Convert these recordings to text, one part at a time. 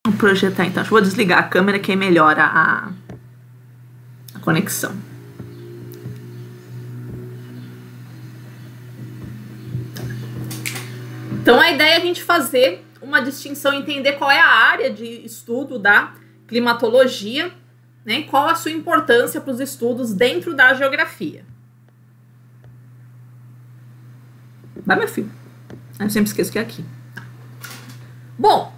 Vou projetar então. Vou desligar a câmera que aí melhora a conexão. Então a ideia é a gente fazer uma distinção, entender qual é a área de estudo da climatologia, né, e qual a sua importância para os estudos dentro da geografia. Vai, meu filho. Eu sempre esqueço que é aqui. Bom,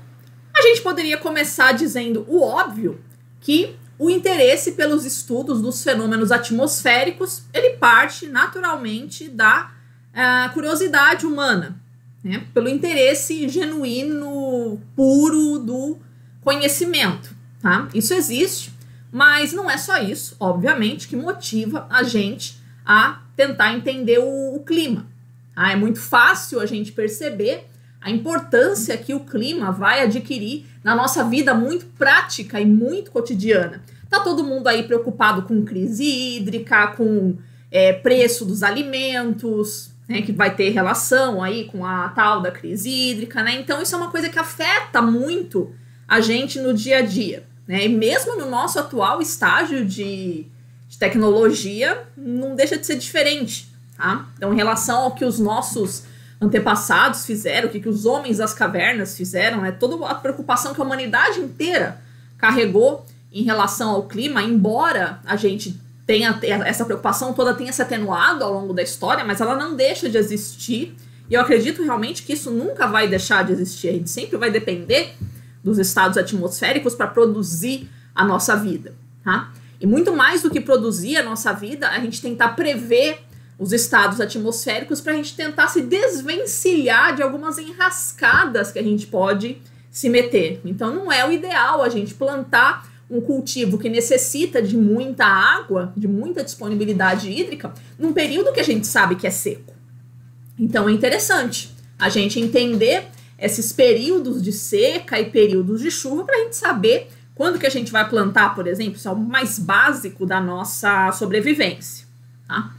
a gente poderia começar dizendo o óbvio, que o interesse pelos estudos dos fenômenos atmosféricos, ele parte naturalmente da curiosidade humana, né, pelo interesse genuíno, puro do conhecimento, tá? Isso existe, mas não é só isso, obviamente, que motiva a gente a tentar entender o clima. É muito fácil a gente perceber a importância que o clima vai adquirir na nossa vida muito prática e muito cotidiana. Tá todo mundo aí preocupado com crise hídrica, com preço dos alimentos, né, que vai ter relação aí com a tal da crise hídrica, né? Então isso é uma coisa que afeta muito a gente no dia a dia, né? E mesmo no nosso atual estágio de tecnologia, não deixa de ser diferente, tá? Então, em relação ao que os nossos antepassados fizeram, o que os homens das cavernas fizeram, né? Toda a preocupação que a humanidade inteira carregou em relação ao clima, embora a gente tenha essa preocupação toda tenha se atenuado ao longo da história, mas ela não deixa de existir, e eu acredito realmente que isso nunca vai deixar de existir. A gente sempre vai depender dos estados atmosféricos para produzir a nossa vida, tá? E muito mais do que produzir a nossa vida, a gente tentar prever os estados atmosféricos para a gente tentar se desvencilhar de algumas enrascadas que a gente pode se meter. Então não é o ideal a gente plantar um cultivo que necessita de muita água, de muita disponibilidade hídrica, num período que a gente sabe que é seco. Então é interessante a gente entender esses períodos de seca e períodos de chuva para a gente saber quando que a gente vai plantar, por exemplo. Isso é o mais básico da nossa sobrevivência, tá?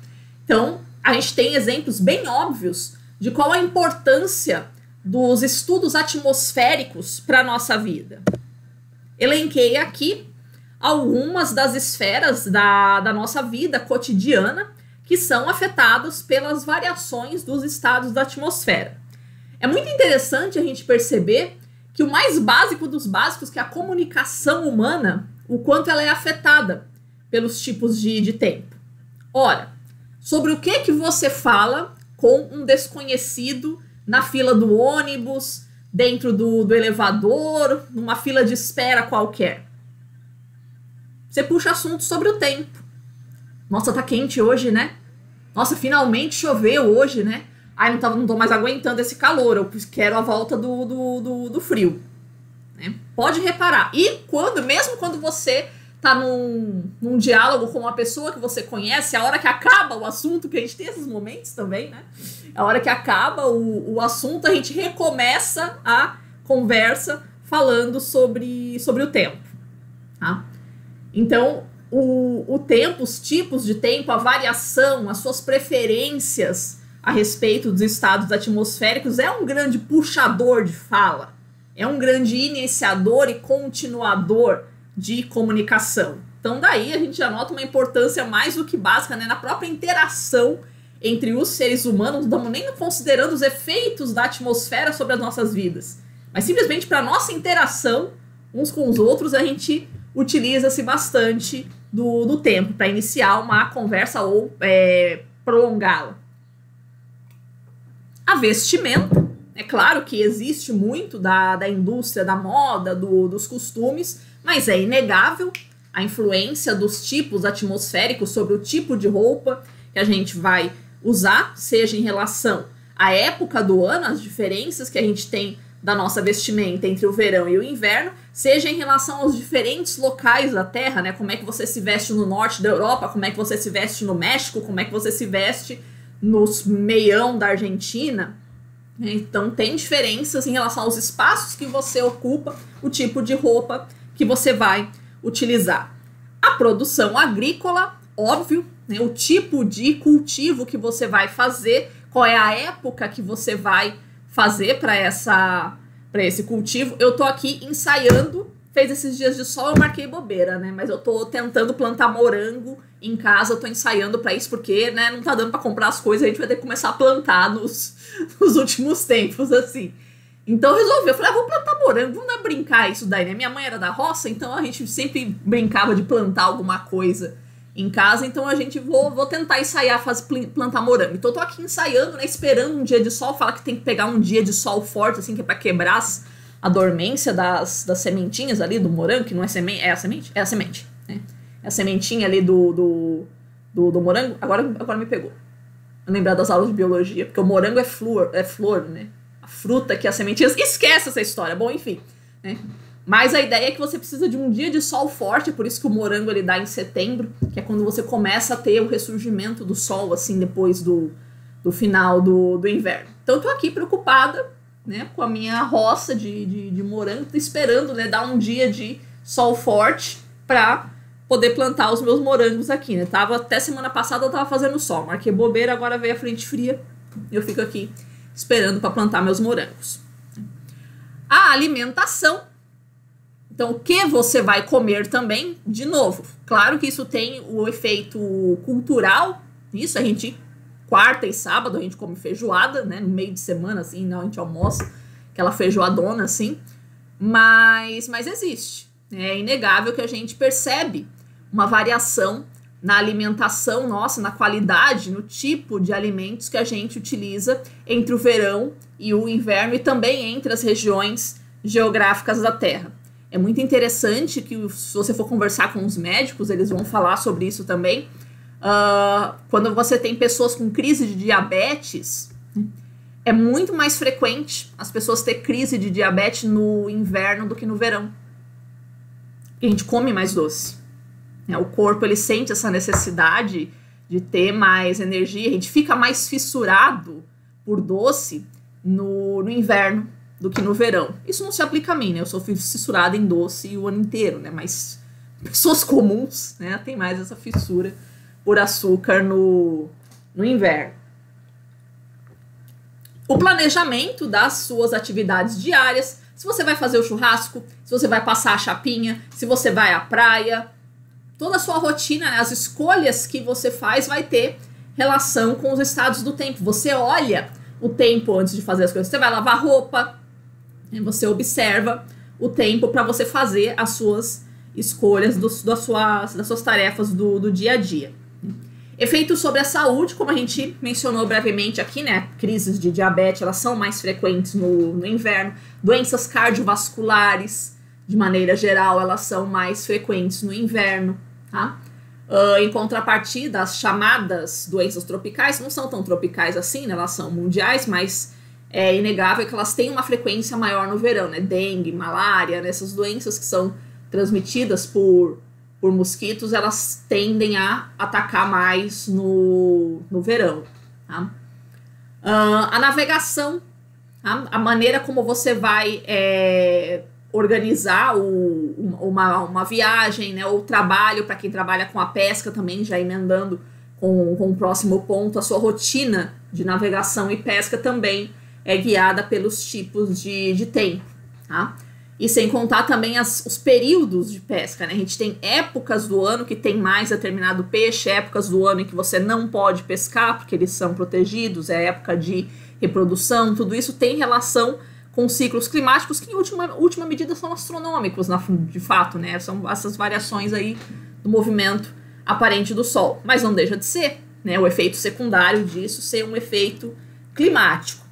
Então, a gente tem exemplos bem óbvios de qual a importância dos estudos atmosféricos para a nossa vida. Elenquei aqui algumas das esferas da nossa vida cotidiana que são afetados pelas variações dos estados da atmosfera. É muito interessante a gente perceber que o mais básico dos básicos, que é a comunicação humana, o quanto ela é afetada pelos tipos de tempo. Ora, sobre o que você fala com um desconhecido na fila do ônibus, dentro do elevador, numa fila de espera qualquer? Você puxa assunto sobre o tempo. Nossa, tá quente hoje, né? Nossa, finalmente choveu hoje, né? Ai, não tô mais aguentando esse calor, eu quero a volta do frio, né? Pode reparar. E mesmo quando você tá num diálogo com uma pessoa que você conhece, a hora que acaba o assunto, que a gente tem esses momentos também, né? A hora que acaba o assunto, a gente recomeça a conversa falando sobre o tempo, tá? Então, o tempo, os tipos de tempo, a variação, as suas preferências a respeito dos estados atmosféricos é um grande puxador de fala, é um grande iniciador e continuador de comunicação. Então daí a gente já nota uma importância mais do que básica, né, na própria interação entre os seres humanos. Não estamos nem considerando os efeitos da atmosfera sobre as nossas vidas, mas simplesmente para nossa interação uns com os outros a gente utiliza-se bastante do tempo para iniciar uma conversa ou prolongá-la. A vestimenta, é claro que existe muito da indústria da moda, dos costumes, mas é inegável a influência dos tipos atmosféricos sobre o tipo de roupa que a gente vai usar, seja em relação à época do ano, as diferenças que a gente tem da nossa vestimenta entre o verão e o inverno, seja em relação aos diferentes locais da Terra, né? Como é que você se veste no norte da Europa, como é que você se veste no México, como é que você se veste no meião da Argentina. Então tem diferenças em relação aos espaços que você ocupa, o tipo de roupa que você vai utilizar. A produção agrícola, óbvio, né, o tipo de cultivo que você vai fazer, qual é a época que você vai fazer para para esse cultivo. Eu tô aqui ensaiando, fez esses dias de sol, eu marquei bobeira, né? Mas eu tô tentando plantar morango em casa, eu tô ensaiando para isso, porque, né, não tá dando para comprar as coisas, a gente vai ter que começar a plantar nos últimos tempos, assim. Então eu resolvi, eu falei, vou plantar morango, vamos brincar isso daí, né? Minha mãe era da roça, então a gente sempre brincava de plantar alguma coisa em casa, então a gente vou tentar ensaiar, plantar morango. Então eu tô aqui ensaiando, né, esperando um dia de sol, fala que tem que pegar um dia de sol forte, assim, que é pra quebrar a dormência das sementinhas ali do morango, que não é semente, é a semente? É a semente, né? É a sementinha ali do morango. Agora me pegou. Eu lembrar das aulas de biologia, porque o morango é flor, né? A fruta que as sementinhas... Esquece essa história, bom, enfim, né? Mas a ideia é que você precisa de um dia de sol forte, por isso que o morango ele dá em setembro, que é quando você começa a ter o ressurgimento do sol, assim, depois do final do inverno. Então eu tô aqui preocupada, né, com a minha roça de morango, tô esperando, né, dar um dia de sol forte pra poder plantar os meus morangos aqui, né? Até semana passada eu tava fazendo sol, marquei bobeira, agora veio a frente fria, eu fico aqui esperando para plantar meus morangos. A alimentação. Então, o que você vai comer também, de novo, claro que isso tem o efeito cultural, isso a gente, quarta e sábado, a gente come feijoada, né, no meio de semana, assim, não, a gente almoça aquela feijoadona, assim, mas existe, é inegável que a gente percebe uma variação na alimentação nossa, na qualidade, no tipo de alimentos que a gente utiliza entre o verão e o inverno e também entre as regiões geográficas da Terra. É muito interessante que, se você for conversar com os médicos, eles vão falar sobre isso também. Quando você tem pessoas com crise de diabetes, é muito mais frequente as pessoas ter crise de diabetes no inverno do que no verão. Porque a gente come mais doce. O corpo ele sente essa necessidade de ter mais energia, a gente fica mais fissurado por doce no inverno do que no verão. Isso não se aplica a mim, né? Eu sou fissurada em doce o ano inteiro, né? Mas pessoas comuns, né, tem mais essa fissura por açúcar no inverno. O planejamento das suas atividades diárias, se você vai fazer o churrasco, se você vai passar a chapinha, se você vai à praia, toda a sua rotina, né, as escolhas que você faz vai ter relação com os estados do tempo. Você olha o tempo antes de fazer as coisas. Você vai lavar roupa, você observa o tempo para você fazer as suas escolhas das suas tarefas do dia a dia. Efeitos sobre a saúde, como a gente mencionou brevemente aqui, né? Crises de diabetes, elas são mais frequentes no inverno. Doenças cardiovasculares, de maneira geral, elas são mais frequentes no inverno, tá? Em contrapartida, as chamadas doenças tropicais não são tão tropicais assim, né? Elas são mundiais, mas é inegável que elas têm uma frequência maior no verão, né? Dengue, malária, né? Essas doenças que são transmitidas por mosquitos, elas tendem a atacar mais no verão, tá? A navegação, tá? A maneira como você vai organizar uma viagem, né, ou trabalho, para quem trabalha com a pesca também, já emendando com o próximo ponto, a sua rotina de navegação e pesca também é guiada pelos tipos de tempo, tá? E sem contar também os períodos de pesca, né? A gente tem épocas do ano que tem mais determinado peixe, épocas do ano em que você não pode pescar porque eles são protegidos, é época de reprodução, tudo isso tem relação com ciclos climáticos que em última medida são astronômicos, de fato, né? São essas variações aí do movimento aparente do Sol. Mas não deixa de ser, né? O efeito secundário disso ser um efeito climático.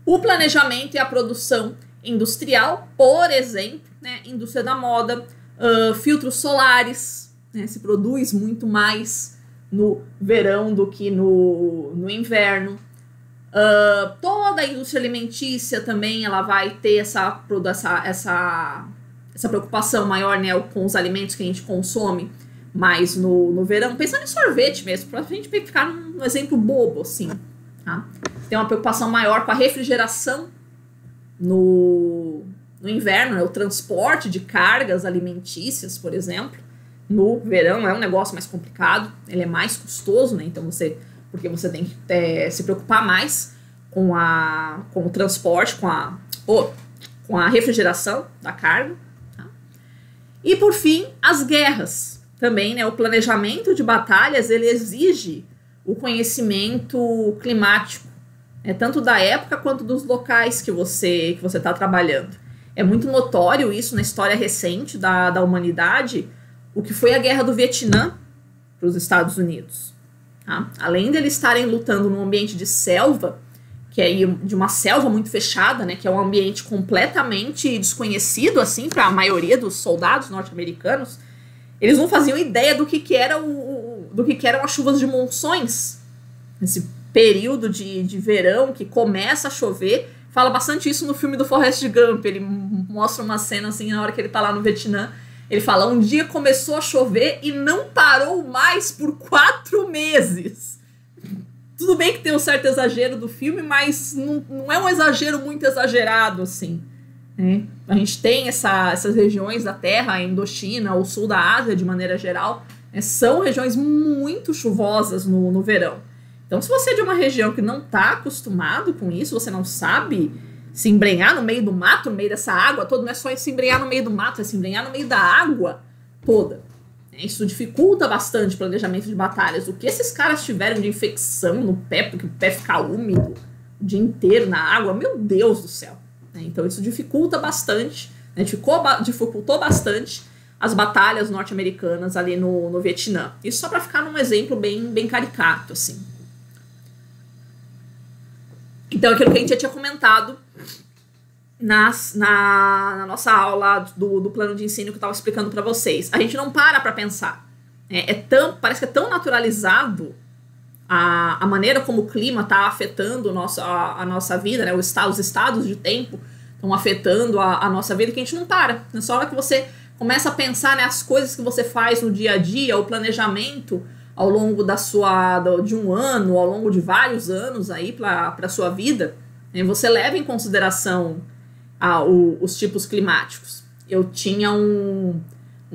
O planejamento e a produção industrial, por exemplo, né, indústria da moda, filtros solares, né, se produz muito mais no verão do que no inverno. Toda a indústria alimentícia também ela vai ter essa preocupação maior, né, com os alimentos que a gente consome mais no verão. Pensando em sorvete mesmo, para a gente ficar num exemplo bobo, assim, tá? Tem uma preocupação maior com a refrigeração no inverno, né? O transporte de cargas alimentícias, por exemplo. No verão é um negócio mais complicado, ele é mais custoso, né? Então porque você tem que se preocupar mais com o transporte, com a refrigeração da carga. Tá? E, por fim, as guerras. Também, né, o planejamento de batalhas, ele exige o conhecimento climático, tanto da época quanto dos locais que você está trabalhando. É muito notório isso na história recente da humanidade, o que foi a Guerra do Vietnã para os Estados Unidos. Tá? Além de eles estarem lutando num ambiente de selva, que é de uma selva muito fechada, né, que é um ambiente completamente desconhecido assim para a maioria dos soldados norte-americanos, eles não faziam ideia do que eram as chuvas de monções, esse período de verão que começa a chover. Fala bastante isso no filme do Forrest Gump. Ele mostra uma cena assim na hora que ele tá lá no Vietnã. Ele fala, um dia começou a chover e não parou mais por 4 meses. Tudo bem que tem um certo exagero do filme, mas não é um exagero muito exagerado, assim. Né? A gente tem essas regiões da Terra, a Indochina, o sul da Ásia, de maneira geral, são regiões muito chuvosas no verão. Então, se você é de uma região que não está acostumado com isso, você não sabe se embrenhar no meio do mato, no meio dessa água toda, não é só se embrenhar no meio do mato, é se embrenhar no meio da água toda. Isso dificulta bastante o planejamento de batalhas. O que esses caras tiveram de infecção no pé, porque o pé fica úmido o dia inteiro na água, meu Deus do céu. Então, isso dificulta bastante, dificultou bastante as batalhas norte-americanas ali no Vietnã. Isso só para ficar num exemplo bem caricato, assim. Então, aquilo que a gente já tinha comentado na nossa aula do plano de ensino que eu estava explicando para vocês. A gente não para pensar. Parece que é tão naturalizado a maneira como o clima está afetando a nossa vida, né? Os estados de tempo estão afetando a nossa vida, que a gente não para. Nessa hora que você começa a pensar, né, as coisas que você faz no dia a dia, o planejamento ao longo de um ano, ao longo de vários anos aí para a sua vida, né, você leva em consideração os tipos climáticos. Eu tinha um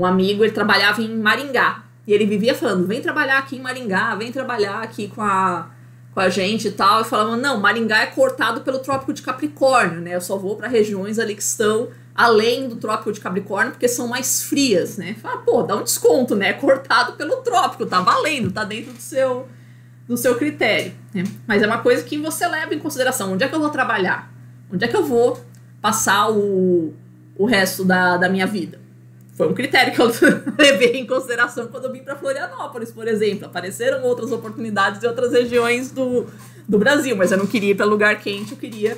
amigo, ele trabalhava em Maringá, e ele vivia falando, vem trabalhar aqui em Maringá, vem trabalhar aqui com a gente e tal, e falava, não, Maringá é cortado pelo Trópico de Capricórnio, né, eu só vou para regiões ali que estão além do Trópico de Capricórnio, porque são mais frias, né? Fala, pô, dá um desconto, né? É cortado pelo trópico, tá valendo, tá dentro do seu critério, né? Mas é uma coisa que você leva em consideração. Onde é que eu vou trabalhar? Onde é que eu vou passar o resto da minha vida? Foi um critério que eu levei em consideração quando eu vim para Florianópolis, por exemplo. Apareceram outras oportunidades de outras regiões do Brasil, mas eu não queria ir para lugar quente, eu queria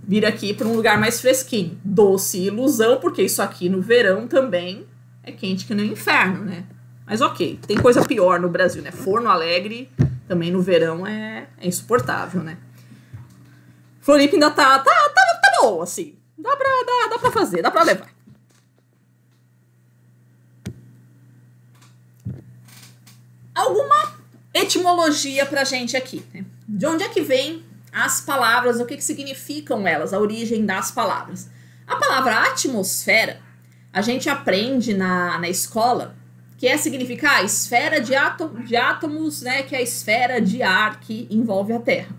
vir aqui para um lugar mais fresquinho. Doce ilusão, porque isso aqui no verão também é quente que nem o inferno, né? Mas ok, tem coisa pior no Brasil, né? Forno Alegre também no verão é insuportável, né? Floripa ainda tá bom, assim. Dá pra fazer, dá pra levar. Alguma etimologia pra gente aqui, né? De onde é que vem as palavras, o que significam elas, a origem das palavras? A palavra atmosfera, a gente aprende na escola, que significar a esfera de átomos, né, que é a esfera de ar que envolve a Terra.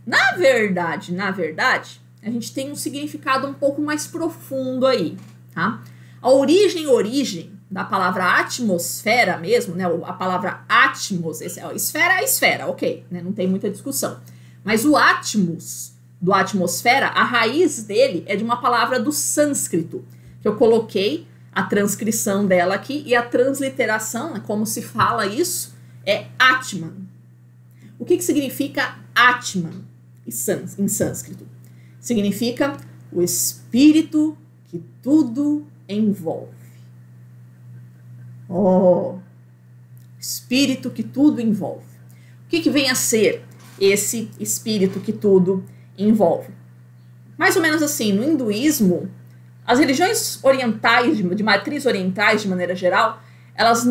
Na verdade, a gente tem um significado um pouco mais profundo aí, tá? A origem da palavra atmosfera mesmo, né, a palavra atmos, esfera é esfera, ok, né, não tem muita discussão. Mas o atmos, do atmosfera, a raiz dele é de uma palavra do sânscrito, que eu coloquei a transcrição dela aqui, e a transliteração, né, como se fala isso, é Atman. O que significa Atman em sânscrito? Significa o espírito que tudo envolve. Oh, espírito que tudo envolve. O que vem a ser esse espírito que tudo envolve? Mais ou menos assim, no hinduísmo, as religiões orientais, de matriz orientais de maneira geral, elas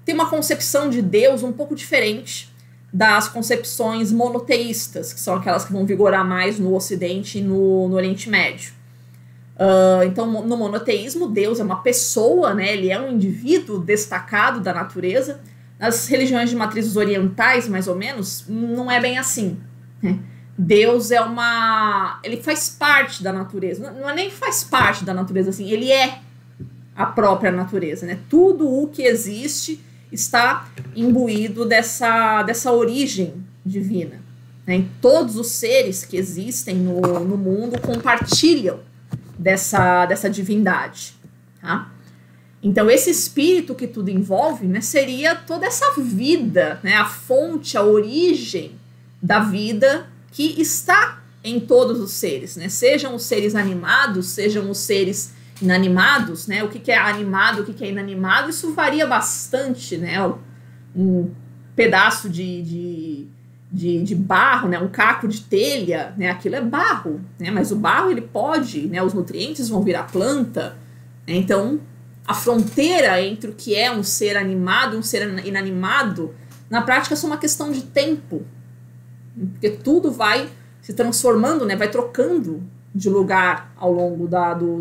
têm uma concepção de Deus um pouco diferente das concepções monoteístas, que são aquelas que vão vigorar mais no Ocidente e no Oriente Médio. Então, no monoteísmo, Deus é uma pessoa, né? Ele é um indivíduo destacado da natureza. Nas religiões de matrizes orientais, mais ou menos, não é bem assim, né? Deus ele faz parte da natureza. Não é nem faz parte da natureza, assim, ele é a própria natureza, né? Tudo o que existe está imbuído dessa origem divina, né? E todos os seres que existem no mundo compartilham dessa divindade, tá? Então, esse espírito que tudo envolve, né, seria toda essa vida, né, a fonte, a origem da vida que está em todos os seres, né? Sejam os seres animados, sejam os seres inanimados, né? O que é animado, o que é inanimado, isso varia bastante, né? Um pedaço de barro, né? Um caco de telha, né? Aquilo é barro, né? Mas o barro, ele pode, né? Os nutrientes vão virar planta, né? Então, a fronteira entre o que é um ser animado e um ser inanimado, na prática, é só uma questão de tempo, porque tudo vai se transformando, né? Vai trocando de lugar ao longo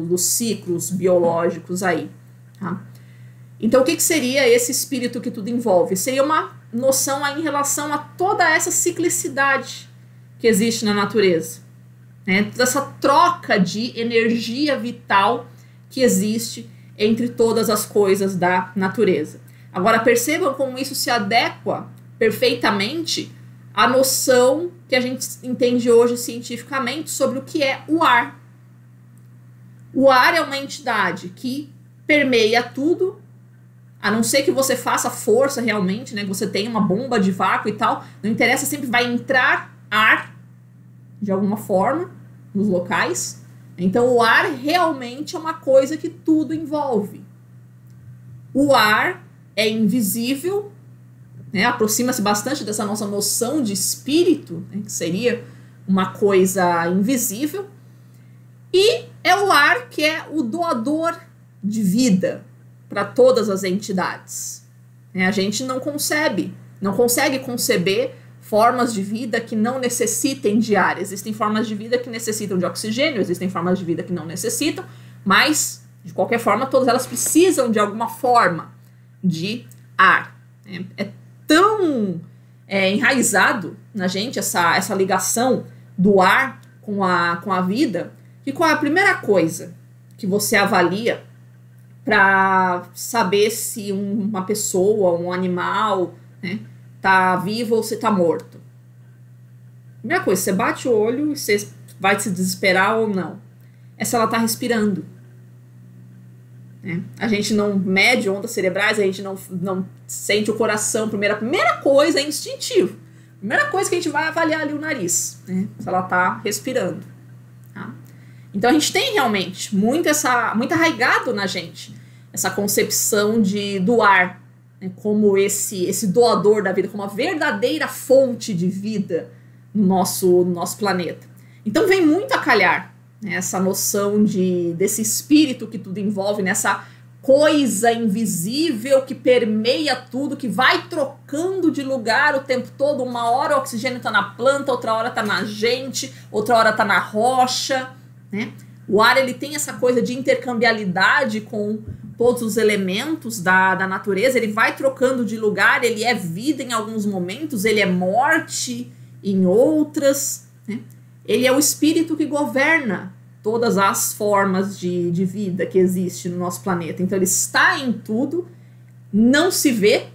dos ciclos biológicos aí, tá? Então, o que seria esse espírito que tudo envolve? Seria uma noção aí em relação a toda essa ciclicidade que existe na natureza, né? Toda essa troca de energia vital que existe entre todas as coisas da natureza. Agora, percebam como isso se adequa perfeitamente à noção que a gente entende hoje cientificamente sobre o que é o ar. O ar é uma entidade que permeia tudo, a não ser que você faça força realmente, né? Que você tenha uma bomba de vácuo e tal, não interessa, sempre vai entrar ar de alguma forma nos locais. Então, o ar realmente é uma coisa que tudo envolve. O ar é invisível, né? Aproxima-se bastante dessa nossa noção de espírito, né? Que seria uma coisa invisível. E é o ar que é o doador de vida para todas as entidades. A gente não consegue conceber formas de vida que não necessitem de ar. Existem formas de vida que necessitam de oxigênio, existem formas de vida que não necessitam, mas, de qualquer forma, todas elas precisam de alguma forma de ar. É tão enraizado na gente essa ligação do ar com a vida, que qual é a primeira coisa que você avalia para saber se uma pessoa, um animal, né, tá vivo ou se tá morto? Primeira coisa, você bate o olho e você vai se desesperar ou não. É se ela tá respirando. Né? A gente não mede ondas cerebrais, a gente não sente o coração. Primeira coisa é instintivo. Primeira coisa que a gente vai avaliar ali o nariz, né? Se ela tá respirando. Tá? Então a gente tem realmente muito arraigado na gente essa concepção do ar, né, como esse doador da vida, como a verdadeira fonte de vida no nosso planeta. Então vem muito a calhar, né, essa noção desse espírito que tudo envolve, nessa coisa invisível que permeia tudo, que vai trocando de lugar o tempo todo. Uma hora o oxigênio está na planta, outra hora está na gente, outra hora está na rocha, né? O ar, ele tem essa coisa de intercambiabilidade com todos os elementos da natureza, ele vai trocando de lugar, ele é vida em alguns momentos, ele é morte em outras, né? Ele é o espírito que governa todas as formas de vida que existe no nosso planeta. Então ele está em tudo, não se vê,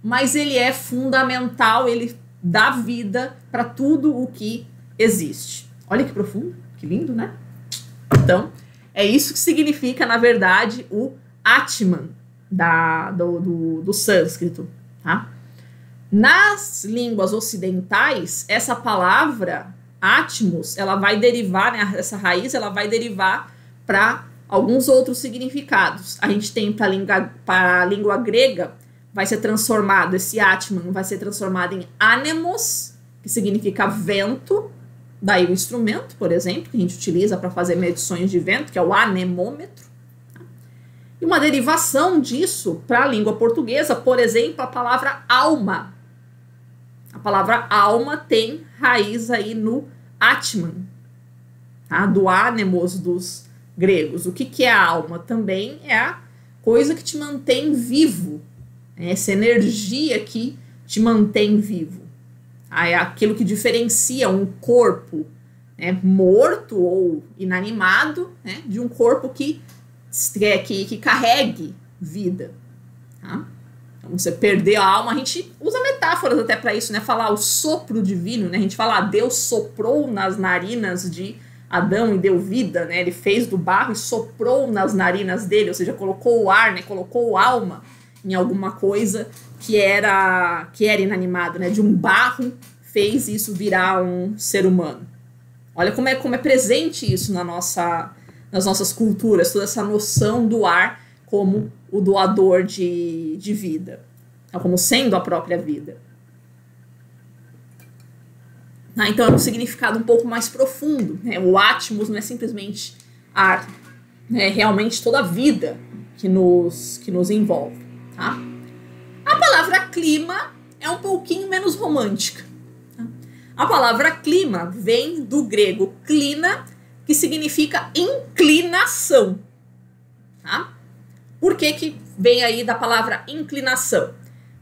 mas ele é fundamental, ele dá vida para tudo o que existe. Olha que profundo, que lindo, né? Então, é isso que significa, na verdade, o Atman do sânscrito, tá? Nas línguas ocidentais, essa palavra Atmos, ela vai derivar, né, essa raiz, ela vai derivar para alguns outros significados. A gente tem para a língua grega, vai ser transformado, esse Atman vai ser transformado em anemos, que significa vento, daí o instrumento, por exemplo, que a gente utiliza para fazer medições de vento, que é o anemômetro. E uma derivação disso para a língua portuguesa, por exemplo, a palavra alma. A palavra alma tem raiz aí no Atman, tá? Do anemos dos gregos. O que é a alma? Também é a coisa que te mantém vivo, essa energia que te mantém vivo. É aquilo que diferencia um corpo, né, morto ou inanimado, né, de um corpo que carregue vida. Tá? Então, você perder a alma, a gente usa metáforas até para isso, né? Falar o sopro divino, né? A gente fala, Deus soprou nas narinas de Adão e deu vida, né? Ele fez do barro e soprou nas narinas dele, ou seja, colocou o ar, né? Colocou alma em alguma coisa que era inanimado, né? De um barro fez isso virar um ser humano. Olha como é presente isso nas nossas culturas, toda essa noção do ar como o doador de vida, como sendo a própria vida. Então é um significado um pouco mais profundo, né? O átomos não é simplesmente ar, é realmente toda a vida que nos envolve. Tá? A palavra clima é um pouquinho menos romântica. Tá? A palavra clima vem do grego klina, que significa inclinação. Tá? Por que vem aí da palavra inclinação?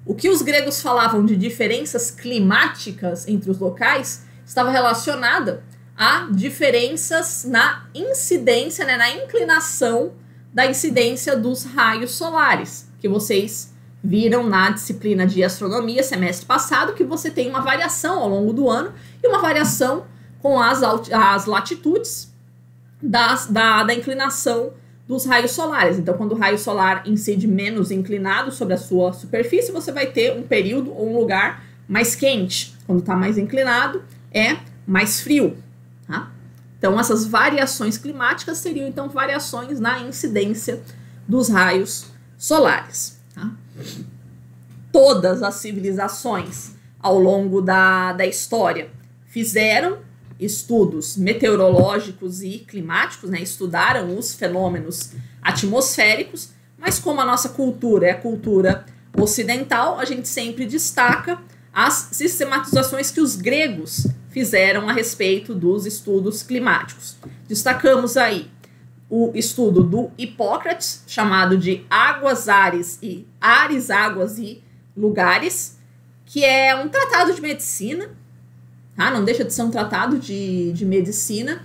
O que os gregos falavam de diferenças climáticas entre os locais estava relacionada a diferenças na incidência, né, na inclinação da incidência dos raios solares, que vocês viram na disciplina de astronomia semestre passado, que você tem uma variação ao longo do ano e uma variação com as latitudes da inclinação dos raios solares. Então, quando o raio solar incide menos inclinado sobre a sua superfície, você vai ter um período ou um lugar mais quente. Quando está mais inclinado, é mais frio. Tá? Então, essas variações climáticas seriam, então, variações na incidência dos raios solares. Tá? Todas as civilizações ao longo da história fizeram estudos meteorológicos e climáticos, né, estudaram os fenômenos atmosféricos, mas como a nossa cultura é a cultura ocidental, a gente sempre destaca as sistematizações que os gregos fizeram a respeito dos estudos climáticos. Destacamos aí o estudo do Hipócrates, chamado de Águas, Ares, Águas e Lugares, que é um tratado de medicina. Não deixa de ser um tratado de medicina,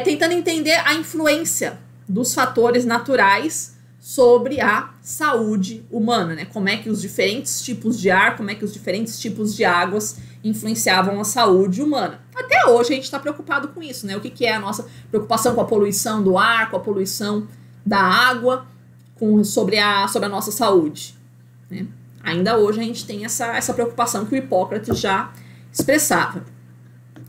tentando entender a influência dos fatores naturais sobre a saúde humana, né? Como é que os diferentes tipos de ar, como é que os diferentes tipos de águas influenciavam a saúde humana. Até hoje a gente está preocupado com isso, né? O que é a nossa preocupação com a poluição do ar, com a poluição da água, sobre a nossa saúde, né? Ainda hoje a gente tem essa preocupação que o Hipócrates já expressava.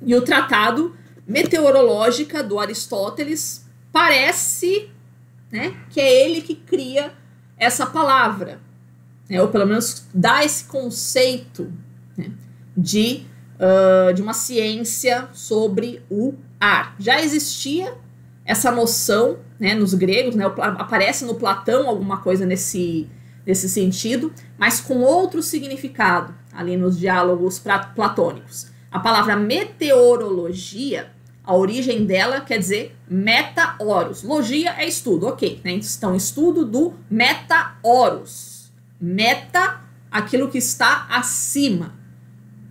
E o tratado meteorológica do Aristóteles parece, né, que é ele que cria essa palavra, né, ou pelo menos dá esse conceito, né, de uma ciência sobre o ar. Já existia essa noção, né, nos gregos, né, aparece no Platão alguma coisa nesse sentido, mas com outro significado, ali nos diálogos platônicos. A palavra meteorologia, a origem dela quer dizer meta-oros. Logia é estudo, ok, né? Então, estudo do meta-oros. Meta, aquilo que está acima.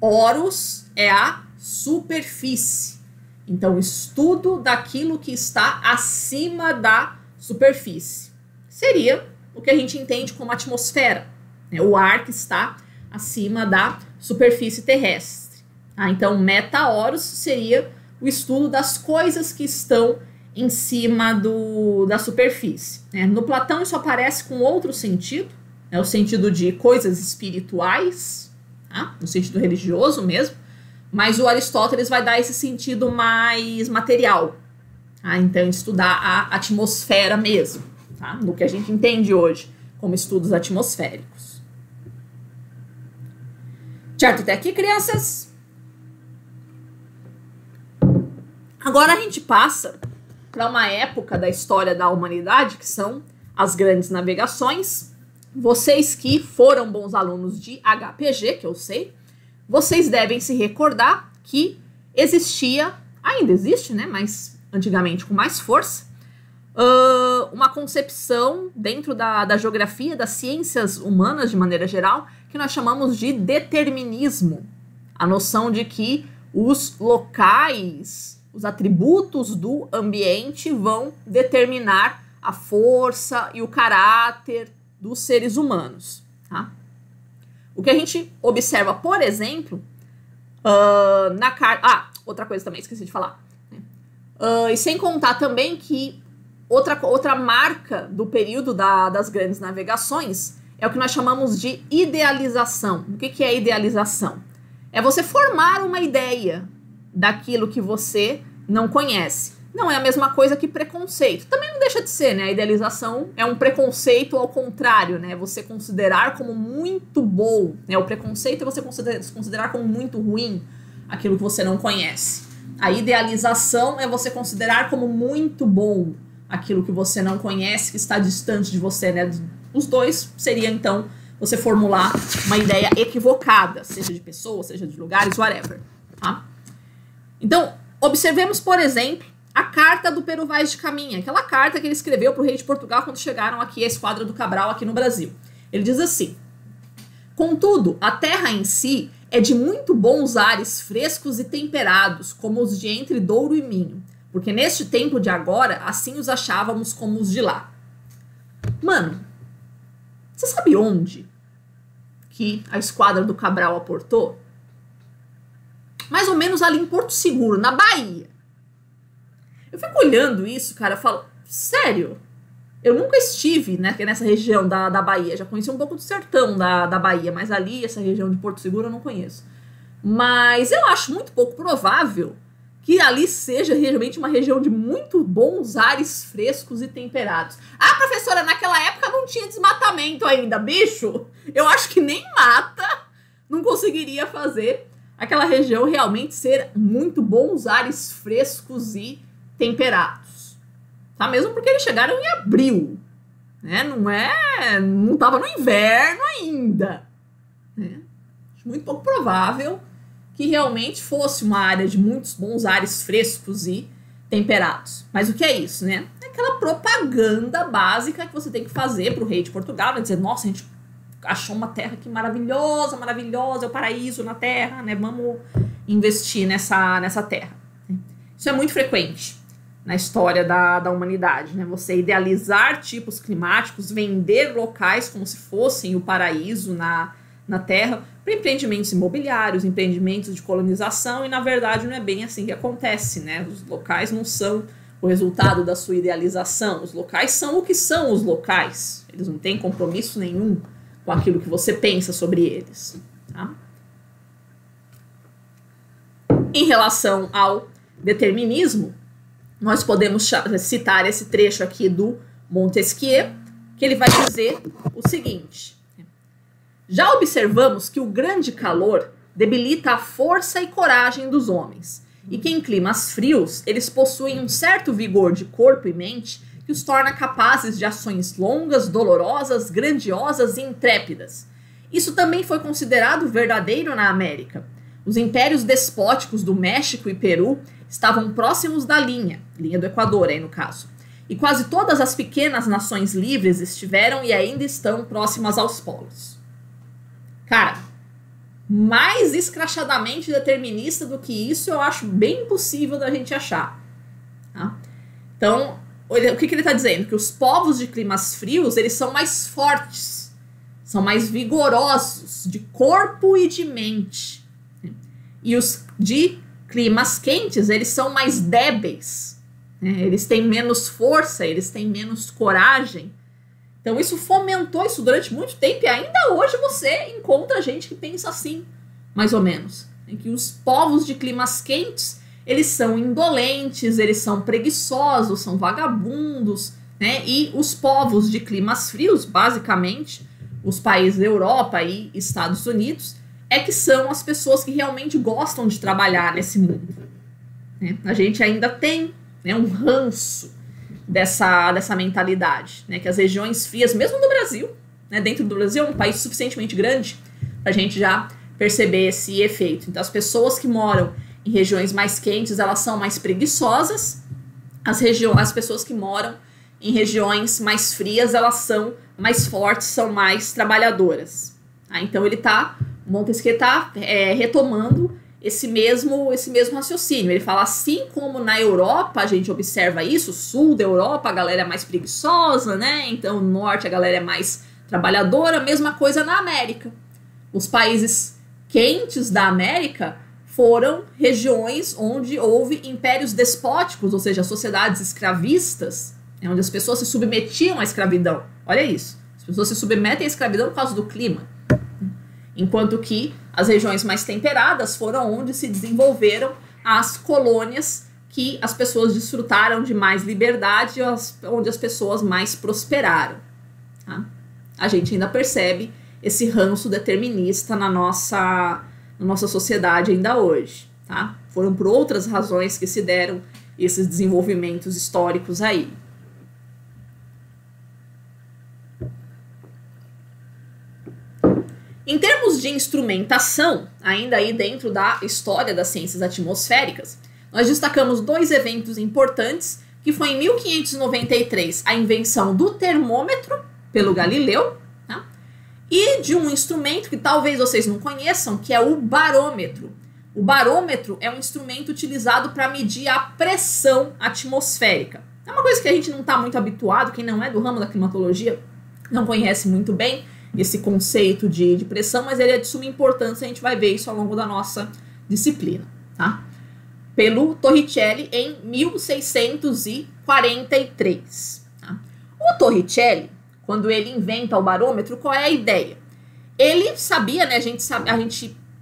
Oros é a superfície. Então, estudo daquilo que está acima da superfície. Seria o que a gente entende como atmosfera, né? O ar que está acima da superfície terrestre. Então, meta-oros seria o estudo das coisas que estão em cima da superfície, né? No Platão isso aparece com outro sentido, né? O sentido de coisas espirituais, tá? No sentido religioso mesmo, mas o Aristóteles vai dar esse sentido mais material, tá? Então, estudar a atmosfera mesmo, tá? No que a gente entende hoje como estudos atmosféricos. Certo até aqui, crianças? Agora a gente passa para uma época da história da humanidade, que são as grandes navegações. Vocês que foram bons alunos de HPG, que eu sei, vocês devem se recordar que existia, ainda existe, né, mas antigamente com mais força, uma concepção dentro da geografia, das ciências humanas de maneira geral, que nós chamamos de determinismo. A noção de que os locais, os atributos do ambiente vão determinar a força e o caráter dos seres humanos, tá? O que a gente observa, por exemplo, na carta... Ah, outra coisa também, esqueci de falar. E sem contar também que outra marca do período das grandes navegações é o que nós chamamos de idealização. O que é idealização? É você formar uma ideia daquilo que você não conhece. Não é a mesma coisa que preconceito. Também não deixa de ser, né? A idealização é um preconceito ao contrário, né? Você considerar como muito bom, né? O preconceito é você considerar como muito ruim aquilo que você não conhece. A idealização é você considerar como muito bom aquilo que você não conhece, que está distante de você, né? Os dois seria, então, você formular uma ideia equivocada, seja de pessoas, seja de lugares, whatever, tá? Então, observemos, por exemplo, a carta do Pero Vaz de Caminha, aquela carta que ele escreveu para o rei de Portugal quando chegaram aqui a Esquadra do Cabral aqui no Brasil. Ele diz assim: contudo, a terra em si é de muito bons ares frescos e temperados, como os de entre Douro e Minho, porque neste tempo de agora, assim os achávamos como os de lá. Mano, você sabe onde que a Esquadra do Cabral aportou? Mais ou menos ali em Porto Seguro, na Bahia. Eu fico olhando isso, cara, eu falo, sério? Eu nunca estive, né, nessa região da Bahia. Já conheci um pouco do sertão da Bahia, mas ali, essa região de Porto Seguro, eu não conheço. Mas eu acho muito pouco provável que ali seja realmente uma região de muito bons ares frescos e temperados. Ah, professora, naquela época não tinha desmatamento ainda, bicho. Eu acho que nem mata não conseguiria fazer aquela região realmente ser muito bons ares frescos e temperados. Tá? Mesmo porque eles chegaram em abril, né? Não tava no inverno ainda, né? Acho muito pouco provável que realmente fosse uma área de muitos bons ares frescos e temperados. Mas o que é isso, né? É aquela propaganda básica que você tem que fazer pro rei de Portugal, né? Dizer, nossa, a gente achou uma terra aqui maravilhosa, maravilhosa, é o paraíso na terra, né? Vamos investir nessa terra. Isso é muito frequente na história da humanidade, né? Você idealizar tipos climáticos, vender locais como se fossem o paraíso na Terra, para empreendimentos imobiliários, empreendimentos de colonização, e na verdade não é bem assim que acontece, né? Os locais não são o resultado da sua idealização, os locais são o que são os locais, eles não têm compromisso nenhum com aquilo que você pensa sobre eles, tá? Em relação ao determinismo, nós podemos citar esse trecho aqui do Montesquieu, que ele vai dizer o seguinte: já observamos que o grande calor debilita a força e coragem dos homens, e que em climas frios eles possuem um certo vigor de corpo e mente que os torna capazes de ações longas, dolorosas, grandiosas e intrépidas. Isso também foi considerado verdadeiro na América. Os impérios despóticos do México e Peru estavam próximos da linha do Equador aí no caso, e quase todas as pequenas nações livres estiveram e ainda estão próximas aos polos. Cara, mais escrachadamente determinista do que isso, eu acho bem impossível da gente achar. Tá? Então, o que ele está dizendo? Que os povos de climas frios, eles são mais fortes, são mais vigorosos de corpo e de mente. E os de climas quentes, eles são mais débeis, né? Eles têm menos força, eles têm menos coragem. Então isso fomentou isso durante muito tempo, e ainda hoje você encontra gente que pensa assim, mais ou menos, em que os povos de climas quentes, eles são indolentes, eles são preguiçosos, são vagabundos, né? E os povos de climas frios, basicamente, os países da Europa e Estados Unidos, é que são as pessoas que realmente gostam de trabalhar nesse mundo, né? A gente ainda tem, né, um ranço dessa mentalidade, né, que as regiões frias, mesmo no Brasil, né, dentro do Brasil é um país suficientemente grande para a gente já perceber esse efeito. Então as pessoas que moram em regiões mais quentes, elas são mais preguiçosas, as pessoas que moram em regiões mais frias, elas são mais fortes, são mais trabalhadoras. Tá? Então ele está Montesquieu está retomando esse mesmo raciocínio. Ele fala, assim como na Europa a gente observa isso, sul da Europa a galera é mais preguiçosa, né? Então no norte a galera é mais trabalhadora, mesma coisa na América. Os países quentes da América foram regiões onde houve impérios despóticos, ou seja, sociedades escravistas, onde as pessoas se submetiam à escravidão. Olha isso, as pessoas se submetem à escravidão por causa do clima. Enquanto que as regiões mais temperadas foram onde se desenvolveram as colônias que as pessoas desfrutaram de mais liberdade, onde as pessoas mais prosperaram. Tá? A gente ainda percebe esse ranço determinista na nossa sociedade ainda hoje. Tá? Foram por outras razões que se deram esses desenvolvimentos históricos aí. Em termos de instrumentação, ainda aí dentro da história das ciências atmosféricas, nós destacamos 2 eventos importantes, que foi em 1593 a invenção do termômetro pelo Galileu, tá? E de um instrumento que talvez vocês não conheçam, que é o barômetro. O barômetro é um instrumento utilizado para medir a pressão atmosférica. É uma coisa que a gente não está muito habituado, quem não é do ramo da climatologia não conhece muito bem esse conceito de pressão, mas ele é de suma importância, a gente vai ver isso ao longo da nossa disciplina, tá? Pelo Torricelli em 1643. Tá? O Torricelli, quando ele inventa o barômetro, qual é a ideia? Ele sabia, né, a gente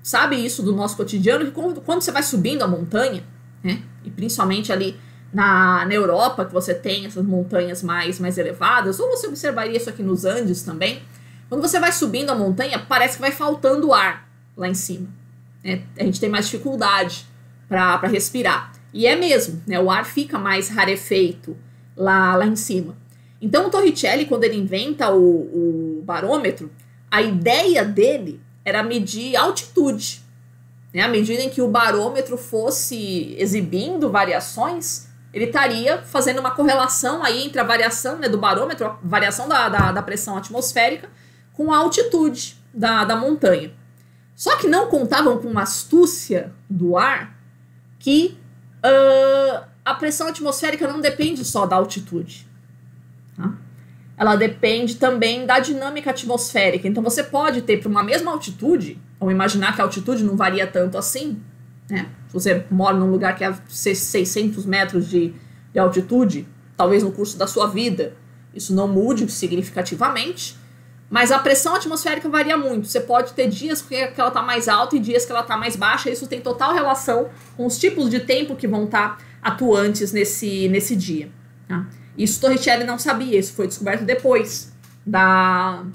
sabe isso do nosso cotidiano, que quando você vai subindo a montanha, né, e principalmente ali na Europa, que você tem essas montanhas mais elevadas, ou você observaria isso aqui nos Andes também, quando você vai subindo a montanha, parece que vai faltando ar lá em cima. Né? A gente tem mais dificuldade para respirar. E é mesmo, né? O ar fica mais rarefeito lá em cima. Então o Torricelli, quando ele inventa o barômetro, a ideia dele era medir altitude. Né? À medida em que o barômetro fosse exibindo variações, ele estaria fazendo uma correlação aí entre a variação, né, do barômetro, a variação da pressão atmosférica, com a altitude da montanha. Só que não contavam com uma astúcia do ar que a pressão atmosférica não depende só da altitude. Tá? Ela depende também da dinâmica atmosférica. Então você pode ter para uma mesma altitude, vamos imaginar que a altitude não varia tanto assim, né? Se você mora num lugar que é 600 metros de altitude, talvez no curso da sua vida isso não mude significativamente, mas a pressão atmosférica varia muito. Você pode ter dias que ela está mais alta e dias que ela está mais baixa. Isso tem total relação com os tipos de tempo que vão estar atuantes nesse dia. Tá? Isso Torricelli não sabia. Isso foi descoberto depois da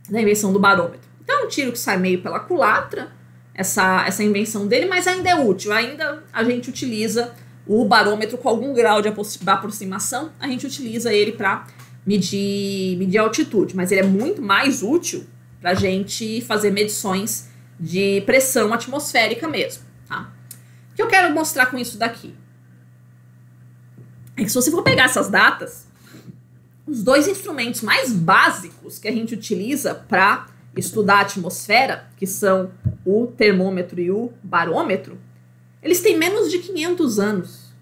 invenção do barômetro. Então é um tiro que sai meio pela culatra, essa invenção dele, mas ainda é útil. Ainda a gente utiliza o barômetro com algum grau de aproximação. A gente utiliza ele para medir altitude, mas ele é muito mais útil para a gente fazer medições de pressão atmosférica mesmo, tá? O que eu quero mostrar com isso daqui é que se você for pegar essas datas, os 2 instrumentos mais básicos que a gente utiliza para estudar a atmosfera, que são o termômetro e o barômetro, eles têm menos de 500 anos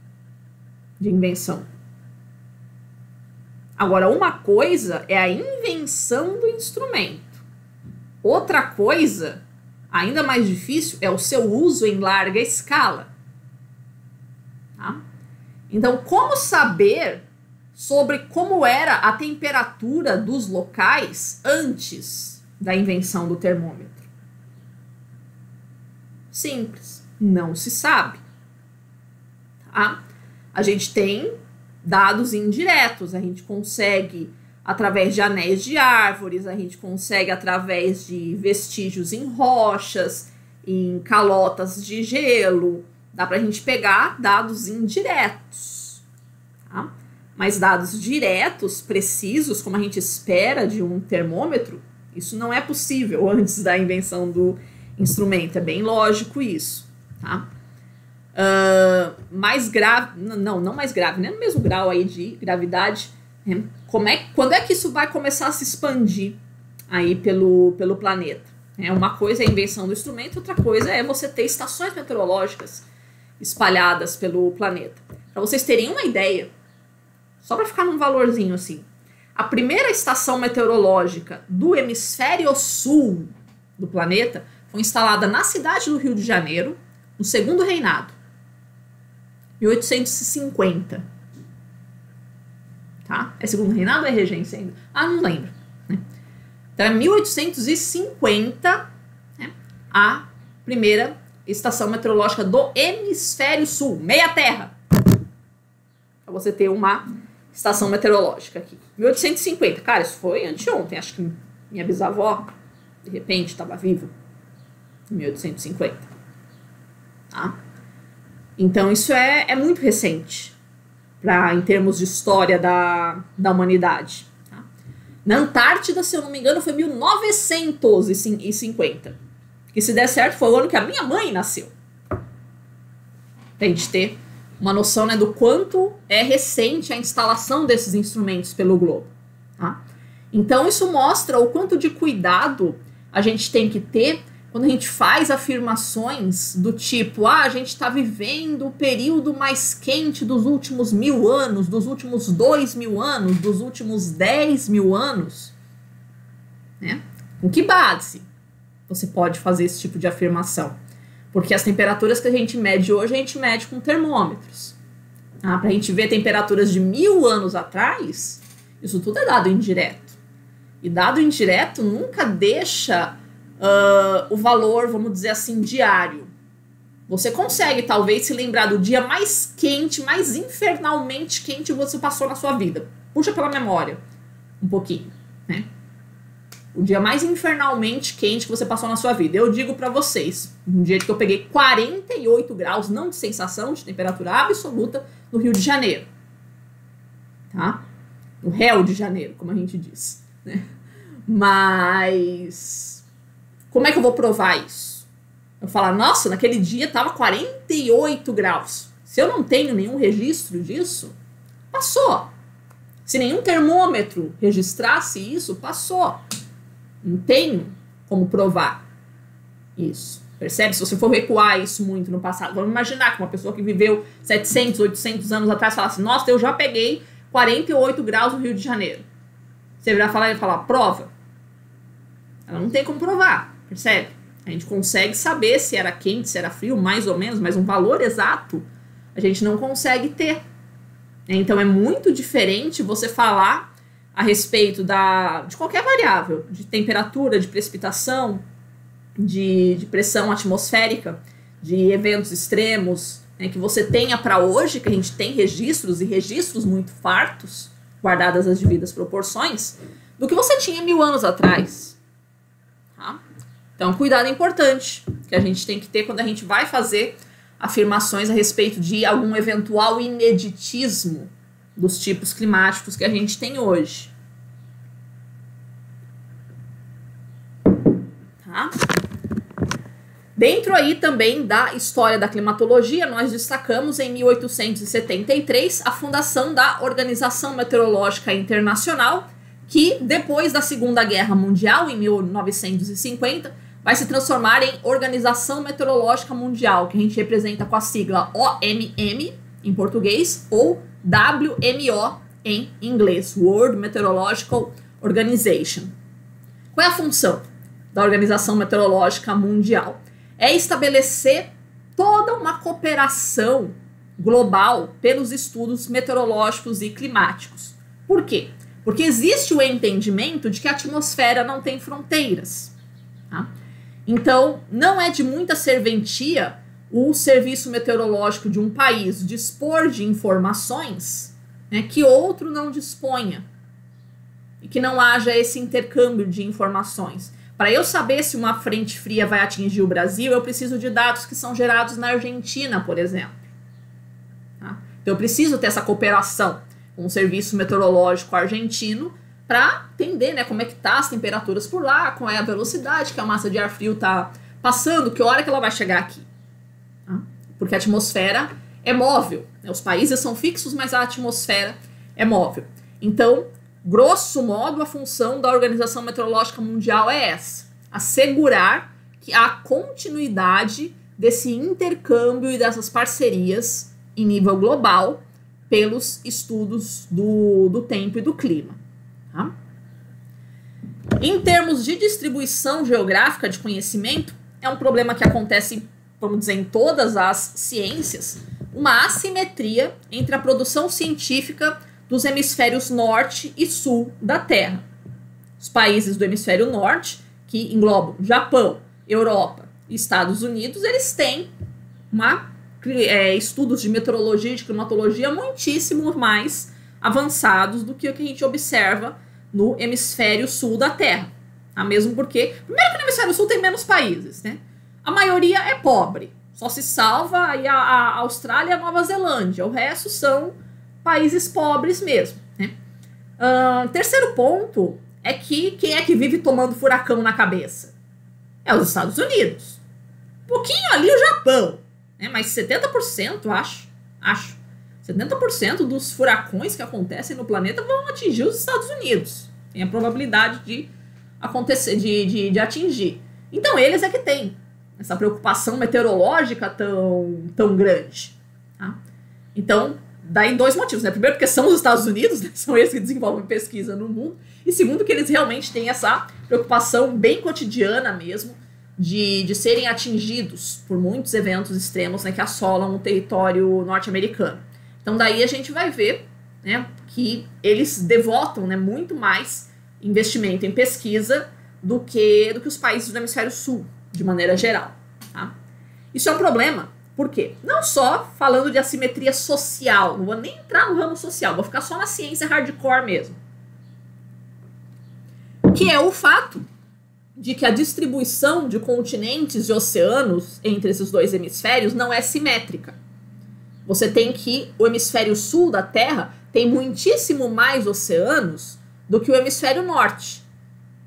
de invenção. Agora, uma coisa é a invenção do instrumento. Outra coisa, ainda mais difícil, é o seu uso em larga escala. Tá? Então, como saber sobre como era a temperatura dos locais antes da invenção do termômetro? Simples, não se sabe. Tá? A gente tem dados indiretos, a gente consegue através de anéis de árvores, a gente consegue através de vestígios em rochas, em calotas de gelo, dá pra gente pegar dados indiretos, tá? Mas dados diretos, precisos, como a gente espera de um termômetro, isso não é possível antes da invenção do instrumento, é bem lógico isso, tá? Mais grave, não mais grave, né? No mesmo grau aí de gravidade, né? Quando é que isso vai começar a se expandir aí pelo planeta? Uma coisa é a invenção do instrumento, outra coisa é você ter estações meteorológicas espalhadas pelo planeta. Para vocês terem uma ideia, só para ficar num valorzinho assim, a primeira estação meteorológica do hemisfério sul do planeta foi instalada na cidade do Rio de Janeiro, no segundo reinado, 1850. Tá? É segundo reinado ou é regência ainda? Não lembro. Né? Então é 1850, né, a primeira estação meteorológica do hemisfério sul, meia terra. Para você ter uma estação meteorológica aqui. 1850, cara, isso foi anteontem. Acho que minha bisavó, de repente, estava viva em 1850. Tá? Então isso é muito recente em termos de história da humanidade. Tá? Na Antártida, se eu não me engano, foi 1950. Que se der certo foi o ano que a minha mãe nasceu. Pra gente ter uma noção, né, do quanto é recente a instalação desses instrumentos pelo globo. Tá? Então isso mostra o quanto de cuidado a gente tem que ter quando a gente faz afirmações do tipo, a gente está vivendo o período mais quente dos últimos 1000 anos, dos últimos 2000 anos, dos últimos 10.000 anos. Né? Com que base você pode fazer esse tipo de afirmação? Porque as temperaturas que a gente mede hoje, a gente mede com termômetros. Para a gente ver temperaturas de 1000 anos atrás, isso tudo é dado indireto. E dado indireto nunca deixa o valor, vamos dizer assim, diário. Você consegue, talvez, se lembrar do dia mais quente, mais infernalmente quente que você passou na sua vida. Puxa pela memória um pouquinho, né? O dia mais infernalmente quente que você passou na sua vida. Eu digo pra vocês, um dia que eu peguei 48 graus, não de sensação, de temperatura absoluta, no Rio de Janeiro. Tá? No Rio de Janeiro, como a gente diz. Né? Mas como é que eu vou provar isso? Eu falar, nossa, naquele dia tava 48 graus. Se eu não tenho nenhum registro disso, passou. Se nenhum termômetro registrasse isso, passou. Não tenho como provar isso. Percebe? Se você for recuar isso muito no passado, vamos imaginar que uma pessoa que viveu 700, 800 anos atrás falasse, nossa, eu já peguei 48 graus no Rio de Janeiro. Você virar falar e falar, prova. Ela não tem como provar, percebe? A gente consegue saber se era quente, se era frio, mais ou menos, mas um valor exato a gente não consegue ter. Então é muito diferente você falar a respeito de qualquer variável, de temperatura, de precipitação, de pressão atmosférica, de eventos extremos, né, que você tenha para hoje, que a gente tem registros e registros muito fartos, guardadas as devidas proporções, do que você tinha 1000 anos atrás. Tá? Então, cuidado é importante que a gente tem que ter quando a gente vai fazer afirmações a respeito de algum eventual ineditismo dos tipos climáticos que a gente tem hoje. Tá? Dentro aí também da história da climatologia, nós destacamos em 1873 a fundação da Organização Meteorológica Internacional, que depois da Segunda Guerra Mundial, em 1950, vai se transformar em Organização Meteorológica Mundial, que a gente representa com a sigla OMM em português ou WMO em inglês, World Meteorological Organization. Qual é a função da Organização Meteorológica Mundial? É estabelecer toda uma cooperação global pelos estudos meteorológicos e climáticos. Por quê? Porque existe o entendimento de que a atmosfera não tem fronteiras. Tá? Então, não é de muita serventia o serviço meteorológico de um país dispor de informações, né, que outro não disponha e que não haja esse intercâmbio de informações. Para eu saber se uma frente fria vai atingir o Brasil, eu preciso de dados que são gerados na Argentina, por exemplo. Tá? Então, eu preciso ter essa cooperação com o serviço meteorológico argentino para entender, né, como é que tá as temperaturas por lá, qual é a velocidade que a massa de ar frio está passando, que hora que ela vai chegar aqui. Tá? Porque a atmosfera é móvel. Né? Os países são fixos, mas a atmosfera é móvel. Então, grosso modo, a função da Organização Meteorológica Mundial é essa. assegurar que há continuidade desse intercâmbio e dessas parcerias em nível global pelos estudos do tempo e do clima. Tá? Em termos de distribuição geográfica de conhecimento, é um problema que acontece, vamos dizer, em todas as ciências, uma assimetria entre a produção científica dos hemisférios norte e sul da Terra. Os países do hemisfério norte, que englobam Japão, Europa e Estados Unidos, eles têm estudos de meteorologia e de climatologia muitíssimo mais avançados do que o que a gente observa no hemisfério sul da Terra. Tá? Mesmo porque, primeiro que no hemisfério sul tem menos países, né? A maioria é pobre, só se salva aí a Austrália e a Nova Zelândia, o resto são países pobres mesmo, né? Terceiro ponto é que quem é que vive tomando furacão na cabeça? É os Estados Unidos. Um pouquinho ali o Japão, né? Mas 70%, acho, 70% dos furacões que acontecem no planeta vão atingir os Estados Unidos. Tem a probabilidade de acontecer, de atingir. Então eles é que têm essa preocupação meteorológica tão grande. Tá? Então, daí dois motivos, né? Primeiro, porque são os Estados Unidos, né? São eles que desenvolvem pesquisa no mundo. E segundo, que eles realmente têm essa preocupação bem cotidiana mesmo de serem atingidos por muitos eventos extremos, né, que assolam o território norte-americano. Então, daí a gente vai ver, né, que eles devotam, né, muito mais investimento em pesquisa do que os países do hemisfério sul, de maneira geral. Tá? Isso é um problema. Por quê? Não só falando de assimetria social, não vou nem entrar no ramo social, vou ficar só na ciência hardcore mesmo. Que é o fato de que a distribuição de continentes e oceanos entre esses dois hemisférios não é simétrica. Você tem que o hemisfério sul da Terra tem muitíssimo mais oceanos do que o hemisfério norte.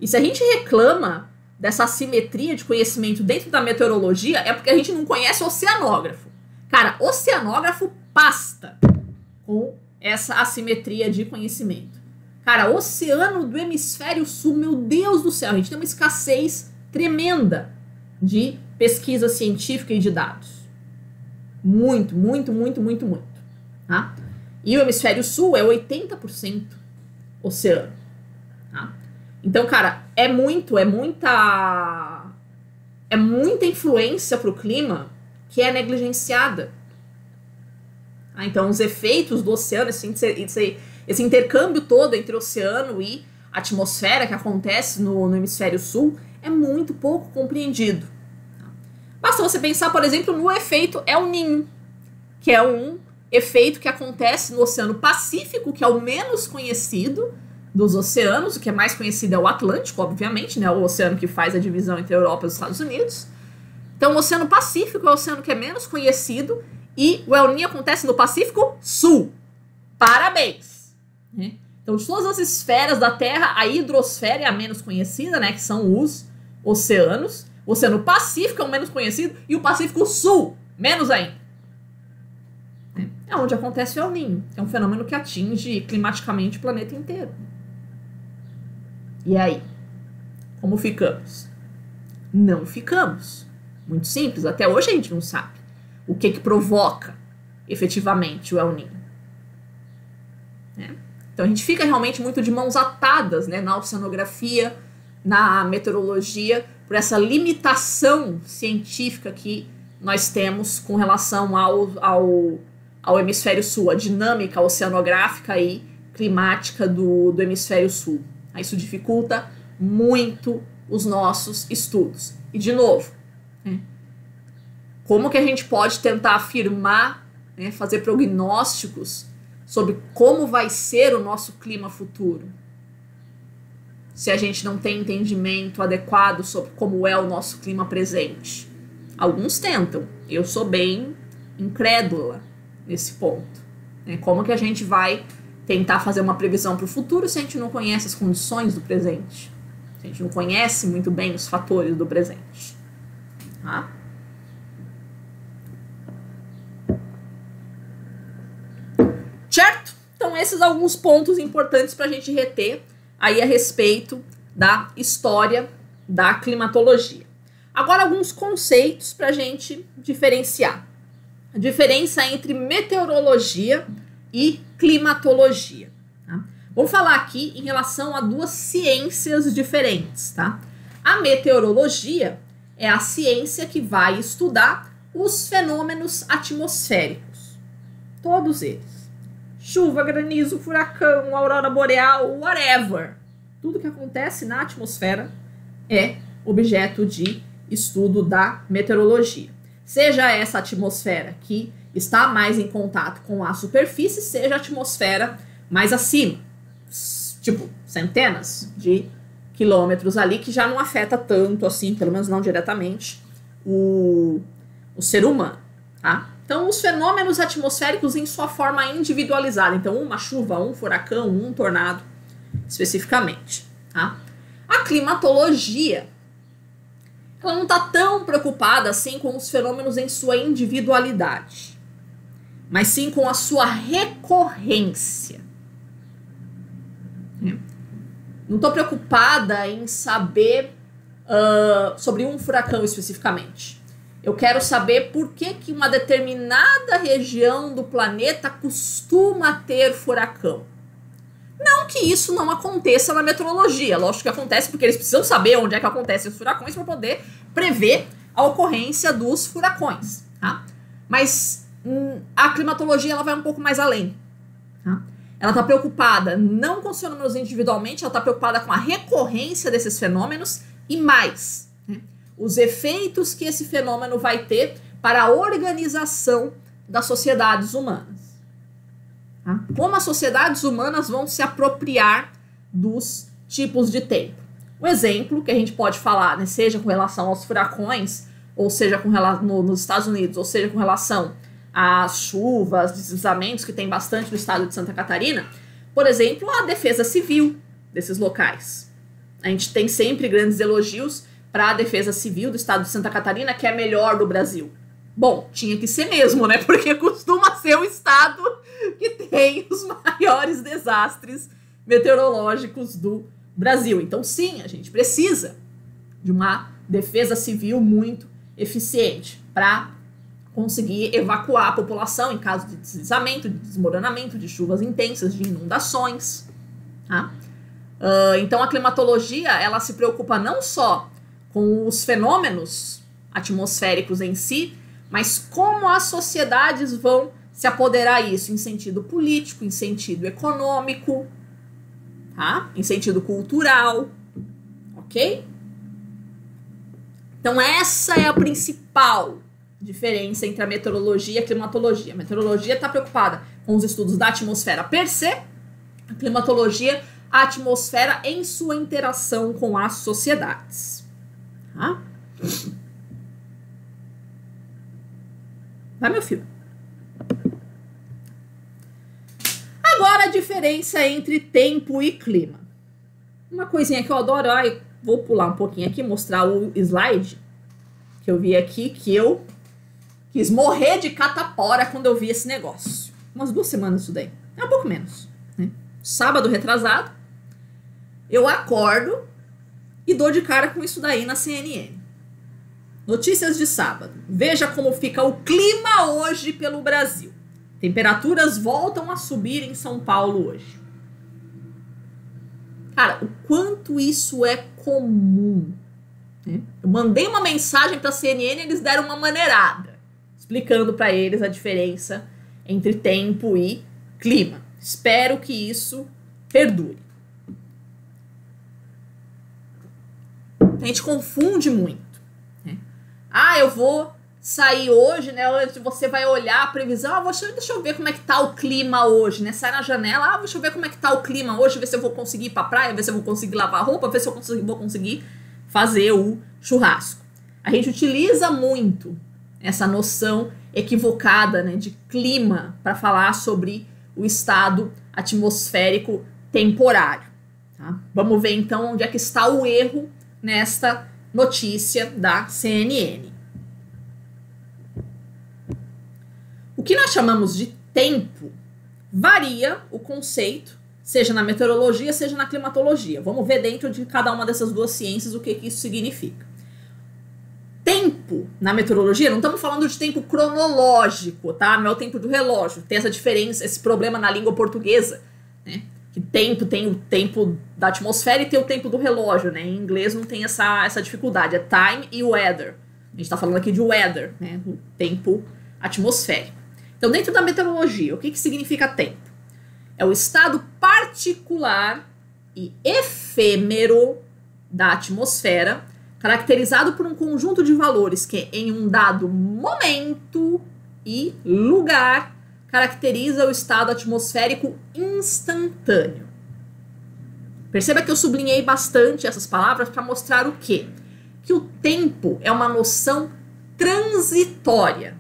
E se a gente reclama dessa assimetria de conhecimento dentro da meteorologia, é porque a gente não conhece o oceanógrafo. Cara, oceanógrafo pasta com essa assimetria de conhecimento. Cara, oceano do hemisfério sul, meu Deus do céu, a gente tem uma escassez tremenda de pesquisa científica e de dados. Muito. Tá? E o hemisfério sul é 80% oceano. Tá? Então, cara, é muita influência para o clima que é negligenciada. Tá? Então, os efeitos do oceano, esse intercâmbio todo entre oceano e atmosfera que acontece no hemisfério sul é muito pouco compreendido. Tá? Basta você pensar, por exemplo, no efeito El Niño, que é um efeito que acontece no Oceano Pacífico, que é o menos conhecido dos oceanos. O que é mais conhecido é o Atlântico, obviamente, né? O oceano que faz a divisão entre a Europa e os Estados Unidos. Então, o Oceano Pacífico é o oceano que é menos conhecido e o El Niño acontece no Pacífico Sul. Parabéns! Então, de todas as esferas da Terra, a hidrosfera é a menos conhecida, né? Que são os oceanos. O Oceano Pacífico é o menos conhecido e o Pacífico Sul, menos ainda. É onde acontece o El Niño, que é um fenômeno que atinge climaticamente o planeta inteiro. E aí? Como ficamos? Não ficamos. Muito simples, até hoje a gente não sabe o que provoca efetivamente o El Niño. Então a gente fica realmente muito de mãos atadas, né, na oceanografia, na meteorologia, por essa limitação científica que nós temos com relação ao hemisfério sul, a dinâmica oceanográfica e climática do hemisfério sul. Isso dificulta muito os nossos estudos. E, de novo, como que a gente pode tentar afirmar, né, fazer prognósticos sobre como vai ser o nosso clima futuro, se a gente não tem entendimento adequado sobre como é o nosso clima presente? Alguns tentam. Eu sou bem incrédula nesse ponto. Como que a gente vai tentar fazer uma previsão para o futuro se a gente não conhece as condições do presente? Se a gente não conhece muito bem os fatores do presente. Tá? Certo? Então esses são alguns pontos importantes para a gente reter aí a respeito da história da climatologia. Agora, alguns conceitos para a gente diferenciar. A diferença entre meteorologia e climatologia. Tá? Vou falar aqui em relação a duas ciências diferentes. Tá? A meteorologia é a ciência que vai estudar os fenômenos atmosféricos. Todos eles. Chuva, granizo, furacão, aurora boreal, whatever. Tudo que acontece na atmosfera é objeto de estudo da meteorologia. Seja essa atmosfera que está mais em contato com a superfície, seja a atmosfera mais acima. Tipo, centenas de quilômetros ali, que já não afeta tanto assim, pelo menos não diretamente, o ser humano, tá? Então, os fenômenos atmosféricos em sua forma individualizada. Então, uma chuva, um furacão, um tornado, especificamente, tá? A climatologia, ela não está tão preocupada assim com os fenômenos em sua individualidade, mas sim com a sua recorrência. Não estou preocupada em saber sobre um furacão especificamente. Eu quero saber por que uma determinada região do planeta costuma ter furacão. Não que isso não aconteça na meteorologia. Lógico que acontece porque eles precisam saber onde é que acontecem os furacões para poder prever a ocorrência dos furacões. Tá? Mas a climatologia ela vai um pouco mais além. Tá? Ela está preocupada não com os fenômenos individualmente, ela está preocupada com a recorrência desses fenômenos e mais, né? Os efeitos que esse fenômeno vai ter para a organização das sociedades humanas. Tá? Como as sociedades humanas vão se apropriar dos tipos de tempo. Um exemplo que a gente pode falar, né, seja com relação aos furacões, ou seja nos Estados Unidos, ou seja com relação às chuvas, deslizamentos que tem bastante no estado de Santa Catarina, por exemplo, a defesa civil desses locais. A gente tem sempre grandes elogios para a defesa civil do estado de Santa Catarina, que é a melhor do Brasil. Bom, tinha que ser mesmo, né? Porque costuma ser o estado que tem os maiores desastres meteorológicos do Brasil. Então, sim, a gente precisa de uma defesa civil muito eficiente para conseguir evacuar a população em caso de deslizamento, de desmoronamento, de chuvas intensas, de inundações. Tá? Então, a climatologia ela se preocupa não só com os fenômenos atmosféricos em si, mas como as sociedades vão se apoderar disso em sentido político, em sentido econômico, tá? Em sentido cultural, ok? Então essa é a principal diferença entre a meteorologia e a climatologia. A meteorologia está preocupada com os estudos da atmosfera per se, a climatologia, a atmosfera em sua interação com as sociedades. Tá? Vai, meu filho. Agora a diferença entre tempo e clima. Uma coisinha que eu adoro, vou pular um pouquinho aqui, mostrar o slide que eu vi aqui, que eu quis morrer de catapora quando eu vi esse negócio. Umas 2 semanas isso daí. É um pouco menos. Né? Sábado retrasado, eu acordo e dou de cara com isso daí na CNN. Notícias de sábado. Veja como fica o clima hoje pelo Brasil. Temperaturas voltam a subir em São Paulo hoje. Cara, o quanto isso é comum. Né? Eu mandei uma mensagem para a CNN e eles deram uma maneirada, explicando para eles a diferença entre tempo e clima. Espero que isso perdure. A gente confunde muito. Né? Eu vou sair hoje, né? Você vai olhar a previsão, deixa eu ver como é que tá o clima hoje, né? Sai na janela, deixa eu ver como é que tá o clima hoje, ver se eu vou conseguir ir pra praia, ver se eu vou conseguir lavar a roupa, ver se eu vou conseguir fazer o churrasco. A gente utiliza muito essa noção equivocada, né, de clima para falar sobre o estado atmosférico temporário. Tá? Vamos ver então onde é que está o erro nesta notícia da CNN. O que nós chamamos de tempo varia o conceito seja na meteorologia, seja na climatologia. Vamos ver dentro de cada uma dessas duas ciências o que isso significa. Tempo na meteorologia, não estamos falando de tempo cronológico, tá? Não é o tempo do relógio. Tem essa diferença, esse problema na língua portuguesa, né? Que tempo tem o tempo da atmosfera e tem o tempo do relógio, né? Em inglês não tem essa dificuldade, é time e weather. A gente está falando aqui de weather, né? O tempo atmosférico. Então, dentro da meteorologia, o que significa tempo? É o estado particular e efêmero da atmosfera, caracterizado por um conjunto de valores que, em um dado momento e lugar, caracteriza o estado atmosférico instantâneo. Perceba que eu sublinhei bastante essas palavras para mostrar o quê? Que o tempo é uma noção transitória.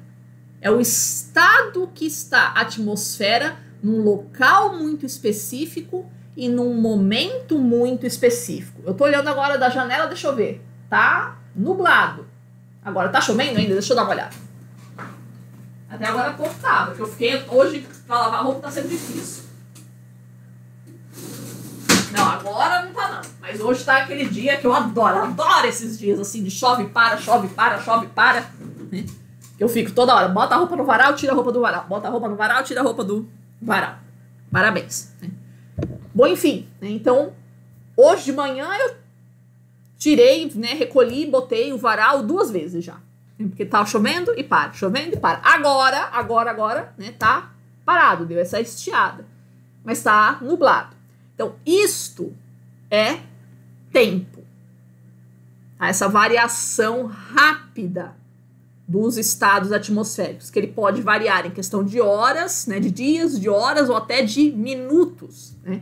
É o estado que está a atmosfera num local muito específico e num momento muito específico. Eu tô olhando agora da janela, deixa eu ver. Tá nublado. Agora tá chovendo ainda? Deixa eu dar uma olhada. Até agora pouco tava, porque eu fiquei hoje pra lavar roupa tá sendo difícil. Não, agora não tá não. Mas hoje tá aquele dia que eu adoro esses dias assim de chove, para, chove, para, chove, para. Né? Eu fico toda hora, bota a roupa no varal, tira a roupa do varal. Bota a roupa no varal, tira a roupa do varal. Parabéns. Né? Bom, enfim, né? Então, hoje de manhã eu tirei, né, recolhi, botei o varal 2 vezes já. Porque tava chovendo e para, chovendo e para. Agora, né, tá parado, deu essa estiada. Mas tá nublado. Então, isto é tempo. Essa variação rápida dos estados atmosféricos, que ele pode variar em questão de horas, né, de dias, de horas ou até de minutos, né?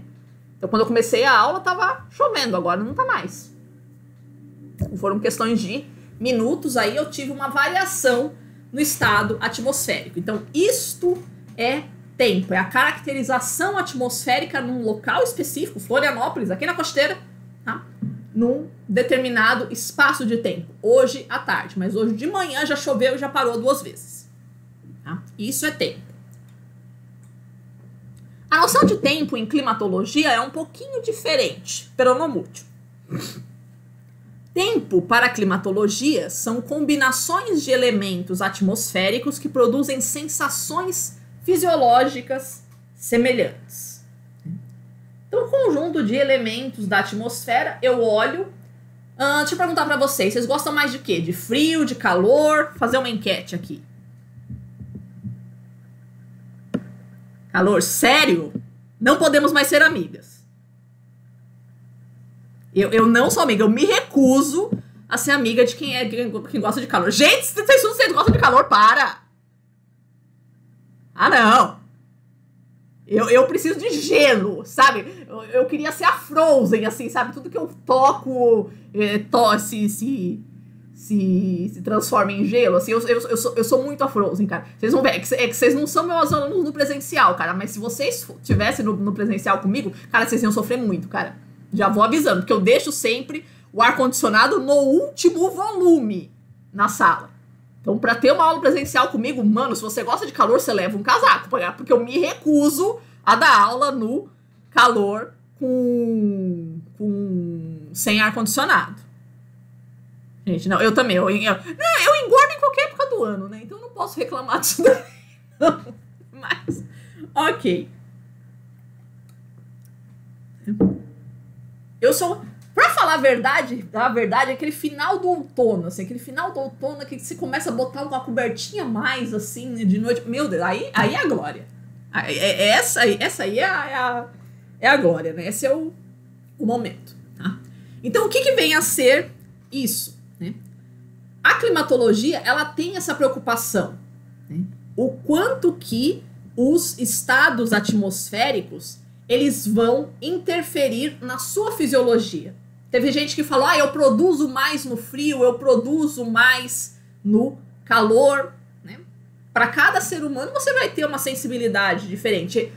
Então, quando eu comecei a aula, tava chovendo, agora não tá mais. Foram questões de minutos, aí eu tive uma variação no estado atmosférico. Então, isto é tempo, é a caracterização atmosférica num local específico, Florianópolis, aqui na costeira, tá? Num determinado espaço de tempo. Hoje à tarde, mas hoje de manhã já choveu e já parou 2 vezes. Tá? Isso é tempo. A noção de tempo em climatologia é um pouquinho diferente, peronomútil. Tempo para a climatologia são combinações de elementos atmosféricos que produzem sensações fisiológicas semelhantes. Então, o conjunto de elementos da atmosfera, eu olho. Deixa eu perguntar para vocês gostam mais de quê? De frio, de calor? Fazer uma enquete aqui. Calor, sério? Não podemos mais ser amigas. Eu não sou amiga, eu me recuso a ser amiga de quem gosta de calor. Gente, se vocês gostam de calor, para! Ah, não! Eu preciso de gelo, sabe? Eu queria ser a Frozen, assim, sabe? Tudo que eu toco se transforma em gelo, assim. Eu sou muito a Frozen, cara. Vocês vão ver, é que vocês não são meus alunos no presencial, cara. Mas se vocês tivessem no presencial comigo, cara, vocês iam sofrer muito, cara. Já vou avisando, porque eu deixo sempre o ar-condicionado no último volume na sala. Então, pra ter uma aula presencial comigo, mano, se você gosta de calor, você leva um casaco, porque eu me recuso a dar aula no calor sem ar-condicionado. Gente, não, eu também. Eu engordo em qualquer época do ano, né? Então eu não posso reclamar disso daí. Mas, ok. Eu sou, pra falar a verdade, aquele final do outono, assim, aquele final do outono que você começa a botar uma cobertinha a mais, assim, né, de noite. Meu Deus, aí é a glória. Essa aí é a glória, né? Esse é o momento, tá? Então, o que vem a ser isso, né? A climatologia, ela tem essa preocupação, né? O quanto que os estados atmosféricos eles vão interferir na sua fisiologia. Teve gente que falou, eu produzo mais no frio, eu produzo mais no calor, né? Para cada ser humano você vai ter uma sensibilidade diferente.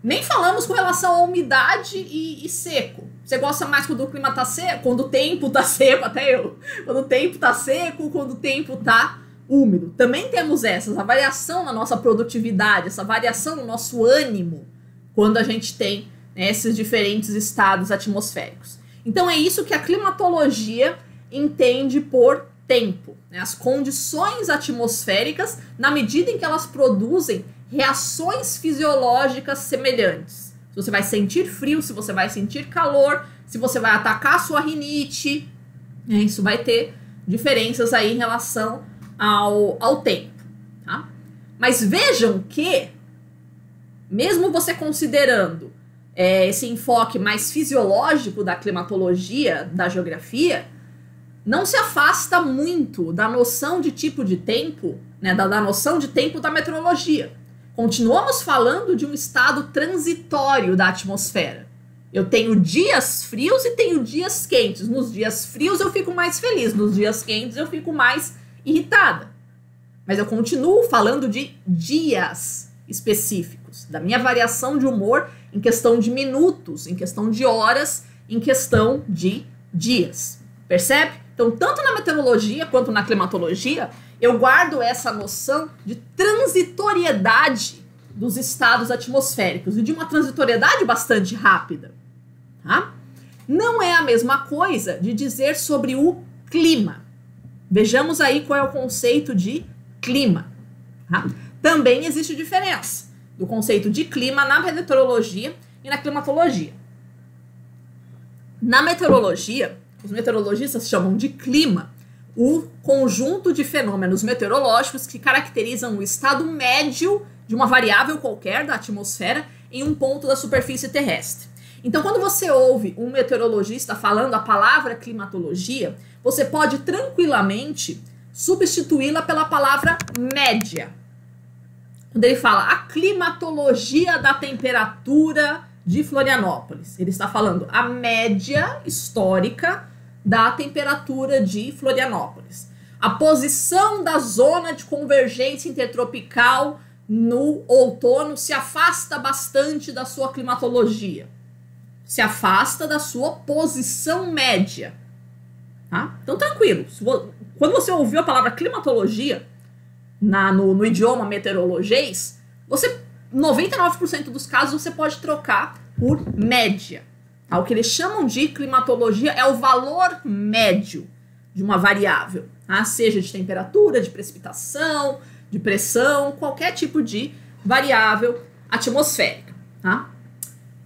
Nem falamos com relação à umidade e seco. Você gosta mais quando o clima tá seco, quando o tempo tá seco, até eu. Quando o tempo tá seco, quando o tempo tá úmido. Também temos essa variação na nossa produtividade, essa variação no nosso ânimo, quando a gente tem né, esses diferentes estados atmosféricos. Então é isso que a climatologia entende por tempo, né, as condições atmosféricas na medida em que elas produzem reações fisiológicas semelhantes. Se você vai sentir frio, se você vai sentir calor, se você vai atacar a sua rinite, né, isso vai ter diferenças aí em relação ao tempo, tá? Mas vejam que, mesmo você considerando esse enfoque mais fisiológico da climatologia, da geografia, não se afasta muito da noção de tipo de tempo, né, da noção de tempo da meteorologia. Continuamos falando de um estado transitório da atmosfera. Eu tenho dias frios e tenho dias quentes. Nos dias frios eu fico mais feliz, nos dias quentes eu fico mais irritada. Mas eu continuo falando de dias específicos, da minha variação de humor em questão de minutos, em questão de horas, em questão de dias. Percebe? Então, tanto na meteorologia quanto na climatologia, eu guardo essa noção de transitoriedade dos estados atmosféricos e de uma transitoriedade bastante rápida. Tá? Não é a mesma coisa de dizer sobre o clima. Vejamos aí qual é o conceito de clima. Tá? Também existe diferença do conceito de clima na meteorologia e na climatologia. Na meteorologia, os meteorologistas chamam de clima o conjunto de fenômenos meteorológicos que caracterizam o estado médio de uma variável qualquer da atmosfera em um ponto da superfície terrestre. Então, quando você ouve um meteorologista falando a palavra climatologia, você pode tranquilamente substituí-la pela palavra média. Quando ele fala a climatologia da temperatura de Florianópolis, ele está falando a média histórica da temperatura de Florianópolis. A posição da zona de convergência intertropical no outono se afasta bastante da sua climatologia. Se afasta da sua posição média. Tá? Então, tranquilo. Quando você ouviu a palavra climatologia no idioma meteorologês, 99% dos casos você pode trocar por média. Tá? O que eles chamam de climatologia é o valor médio de uma variável, tá? Seja de temperatura, de precipitação, de pressão, qualquer tipo de variável atmosférica. Tá?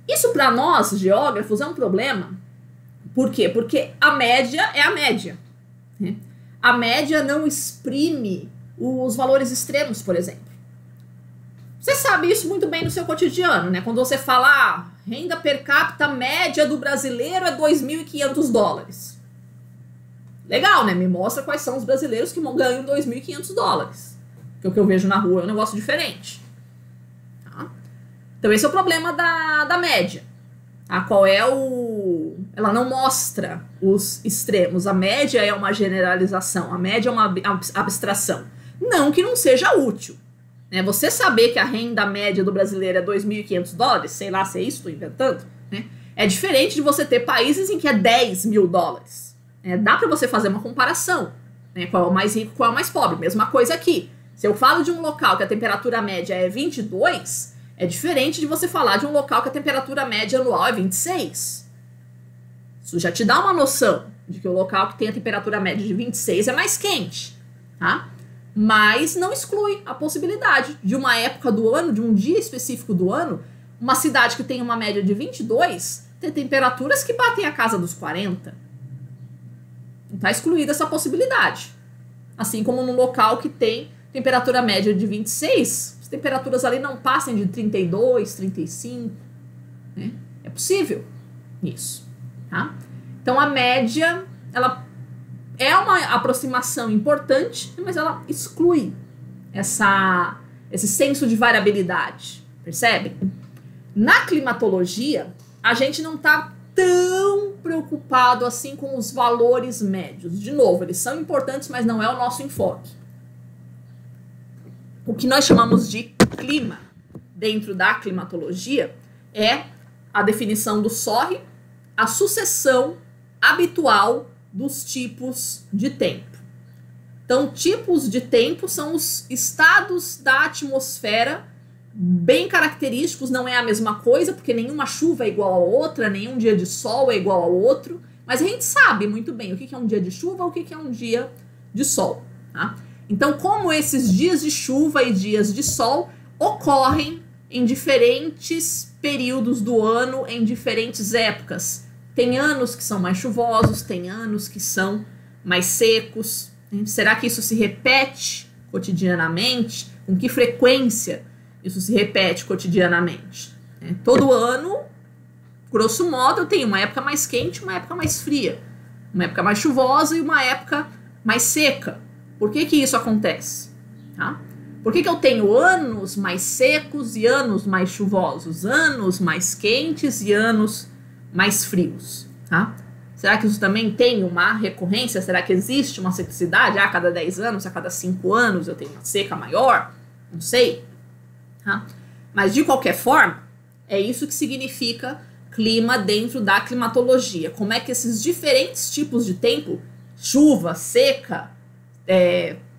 Isso para nós, geógrafos, é um problema. Por quê? Porque a média é a média. Né? A média não exprime os valores extremos, por exemplo. Você sabe isso muito bem no seu cotidiano, né? Quando você fala, renda per capita média do brasileiro é $2.500. Legal, né? Me mostra quais são os brasileiros que ganham $2.500. Porque o que eu vejo na rua é um negócio diferente. Tá? Então esse é o problema da média. Tá? Qual é ela não mostra os extremos. A média é uma generalização. A média é uma abstração. Não que não seja útil. Né? Você saber que a renda média do brasileiro é $2.500, sei lá se é isso, estou inventando, né? É diferente de você ter países em que é $10.000. Dá para você fazer uma comparação, né? Qual é o mais rico, qual é o mais pobre. Mesma coisa aqui. Se eu falo de um local que a temperatura média é 22, é diferente de você falar de um local que a temperatura média anual é 26. Isso já te dá uma noção de que o local que tem a temperatura média de 26 é mais quente, tá? Mas não exclui a possibilidade de uma época do ano, de um dia específico do ano, uma cidade que tem uma média de 22 ter temperaturas que batem a casa dos 40. Não está excluída essa possibilidade. Assim como num local que tem temperatura média de 26, as temperaturas ali não passem de 32, 35. Né? É possível isso. Tá? Então a média, ela é uma aproximação importante, mas ela exclui esse senso de variabilidade. Percebe? Na climatologia, a gente não está tão preocupado assim com os valores médios. De novo, eles são importantes, mas não é o nosso enfoque. O que nós chamamos de clima dentro da climatologia é a definição do SORRE, a sucessão habitual dos tipos de tempo. Então, tipos de tempo são os estados da atmosfera bem característicos, não é a mesma coisa, porque nenhuma chuva é igual a outra, nenhum dia de sol é igual ao outro, mas a gente sabe muito bem o que é um dia de chuva, o que é um dia de sol, tá? Então, como esses dias de chuva e dias de sol ocorrem em diferentes períodos do ano, em diferentes épocas. Tem anos que são mais chuvosos, tem anos que são mais secos. Será que isso se repete cotidianamente? Com que frequência isso se repete cotidianamente? Todo ano, grosso modo, eu tenho uma época mais quente, uma época mais fria, uma época mais chuvosa e uma época mais seca. Por que isso acontece? Tá? Por que eu tenho anos mais secos e anos mais chuvosos, anos mais quentes e anos mais frios? Tá? Será que isso também tem uma recorrência? Será que existe uma ciclicidade? A cada 10 anos, a cada 5 anos eu tenho uma seca maior? Não sei. Tá? Mas, de qualquer forma, é isso que significa clima dentro da climatologia. Como é que esses diferentes tipos de tempo, chuva, seca,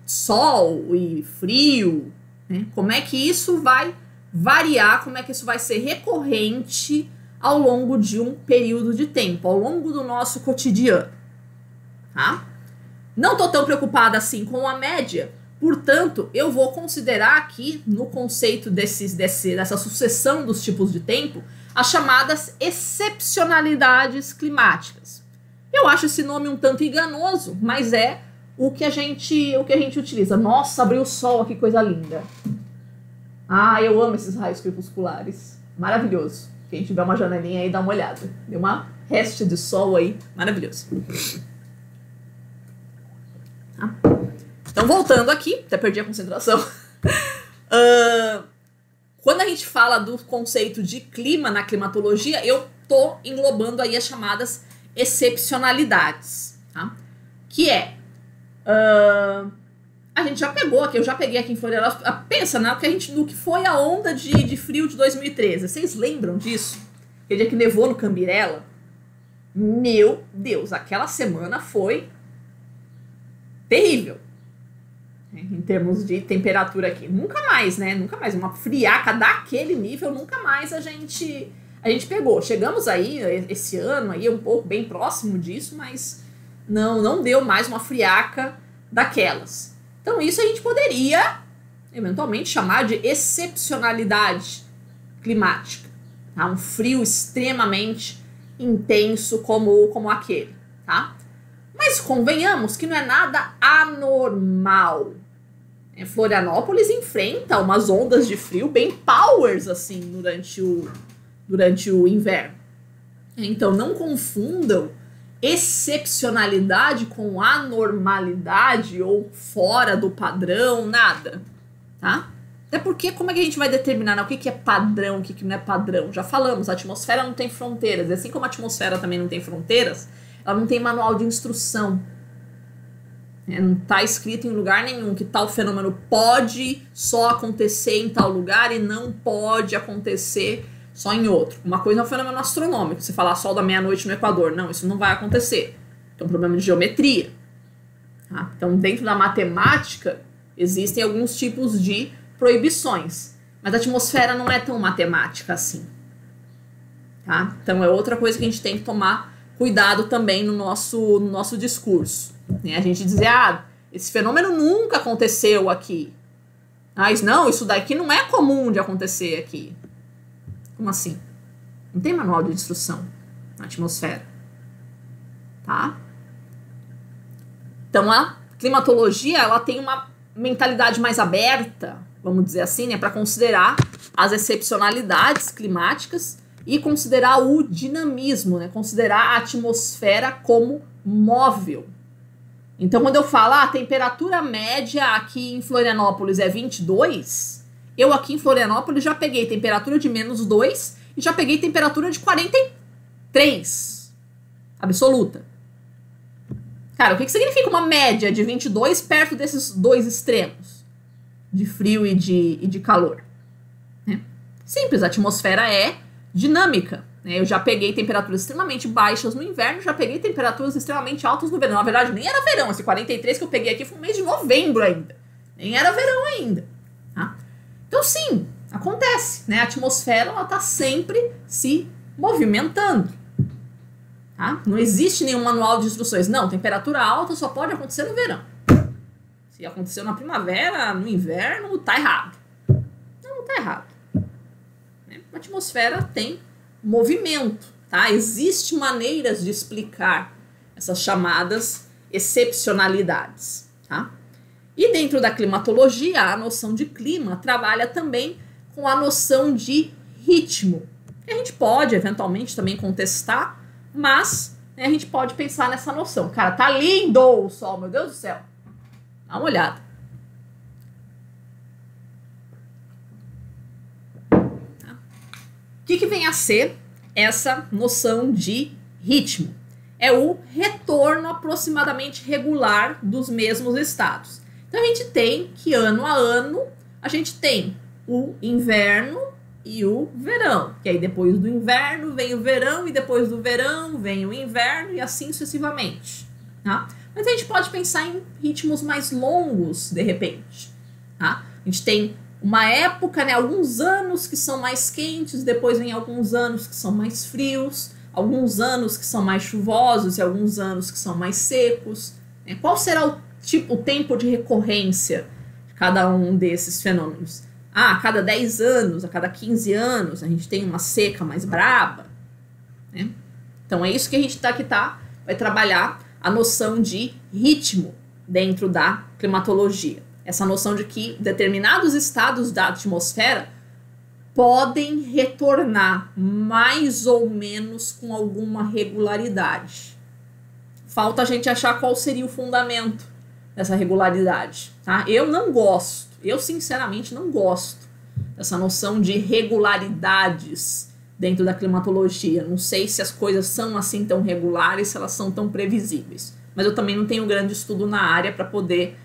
sol e frio, né? Como é que isso vai variar, como é que isso vai ser recorrente ao longo de um período de tempo, ao longo do nosso cotidiano, tá? Não estou tão preocupada assim com a média, portanto, eu vou considerar aqui, no conceito dessa sucessão dos tipos de tempo, as chamadas excepcionalidades climáticas. Eu acho esse nome um tanto enganoso, mas é o que a gente utiliza. Nossa, abriu o sol, que coisa linda. Ah, eu amo esses raios crepusculares. Maravilhoso. Quem tiver uma janelinha aí, dá uma olhada. Deu uma reste de sol aí. Maravilhoso. Tá? Então, voltando aqui. Até perdi a concentração. Quando a gente fala do conceito de clima na climatologia, eu tô englobando aí as chamadas excepcionalidades. Tá? Que é... a gente já pegou aqui, eu já peguei aqui em Florianópolis. Pensa, né, no que foi a onda de frio de 2013. Vocês lembram disso? Aquele dia que nevou no Cambirela? Meu Deus, aquela semana foi terrível. Em termos de temperatura aqui. Nunca mais, né? Nunca mais. Uma friaca daquele nível, nunca mais a gente pegou. Chegamos aí, esse ano, aí um pouco bem próximo disso, mas não deu mais uma friaca daquelas. Então isso a gente poderia eventualmente chamar de excepcionalidade climática, tá? Um frio extremamente intenso como aquele, tá? Mas convenhamos que não é nada anormal. Florianópolis enfrenta umas ondas de frio bem powers assim durante o inverno. Então não confundam excepcionalidade com anormalidade ou fora do padrão, nada, tá? Até porque como é que a gente vai determinar, né, o que é padrão, o que não é padrão? Já falamos, a atmosfera não tem fronteiras, e assim como a atmosfera também não tem fronteiras, ela não tem manual de instrução. Não está escrito em lugar nenhum que tal fenômeno pode só acontecer em tal lugar e não pode acontecer só em outro. Uma coisa é um fenômeno astronômico. Você falar sol da meia-noite no Equador. Não, isso não vai acontecer. É um problema de geometria. Tá? Então, dentro da matemática, existem alguns tipos de proibições. Mas a atmosfera não é tão matemática assim. Tá? Então, é outra coisa que a gente tem que tomar cuidado também no nosso discurso. A gente dizer, esse fenômeno nunca aconteceu aqui. Mas não, isso daqui não é comum de acontecer aqui. Como assim? Não tem manual de instrução na atmosfera. Tá? Então, a climatologia, ela tem uma mentalidade mais aberta, vamos dizer assim, né, para considerar as excepcionalidades climáticas e considerar o dinamismo, né, considerar a atmosfera como móvel. Então, quando eu falo, a temperatura média aqui em Florianópolis é 22, eu aqui em Florianópolis já peguei temperatura de -2 e já peguei temperatura de 43 absoluta. Cara, o que significa uma média de 22 perto desses dois extremos de frio e de calor? Simples, a atmosfera é dinâmica. Eu já peguei temperaturas extremamente baixas no inverno, já peguei temperaturas extremamente altas no verão. Na verdade, nem era verão. Esse 43 que eu peguei aqui foi um mês de novembro ainda. Nem era verão ainda. Tá? Então, sim, Acontece, né? A atmosfera ela está sempre se movimentando. Tá? Não existe nenhum manual de instruções. Não, temperatura alta só pode acontecer no verão. Se aconteceu na primavera, no inverno, tá errado. Não tá errado. A atmosfera tem movimento, tá? Existem maneiras de explicar essas chamadas excepcionalidades, tá? E dentro da climatologia, a noção de clima trabalha também com a noção de ritmo. A gente pode, eventualmente, também contestar, mas né, a gente pode pensar nessa noção. Cara, tá lindo o sol, meu Deus do céu. Dá uma olhada. O que vem a ser essa noção de ritmo? É o retorno aproximadamente regular dos mesmos estados. Então a gente tem que ano a ano a gente tem o inverno e o verão. Que aí depois do inverno vem o verão e depois do verão vem o inverno e assim sucessivamente. Tá? Mas a gente pode pensar em ritmos mais longos de repente. Tá? A gente tem uma época, né, alguns anos que são mais quentes, depois vem alguns anos que são mais frios, alguns anos que são mais chuvosos e alguns anos que são mais secos. Né? Qual será o tempo de recorrência de cada um desses fenômenos? A cada 10 anos, a cada 15 anos, a gente tem uma seca mais braba. Né? Então é isso que a gente vai trabalhar a noção de ritmo dentro da climatologia. Essa noção de que determinados estados da atmosfera podem retornar mais ou menos com alguma regularidade. Falta a gente achar qual seria o fundamento dessa regularidade. Tá? Eu sinceramente não gosto dessa noção de regularidades dentro da climatologia. Não sei se as coisas são assim tão regulares, se elas são tão previsíveis. Mas eu também não tenho grande estudo na área para poder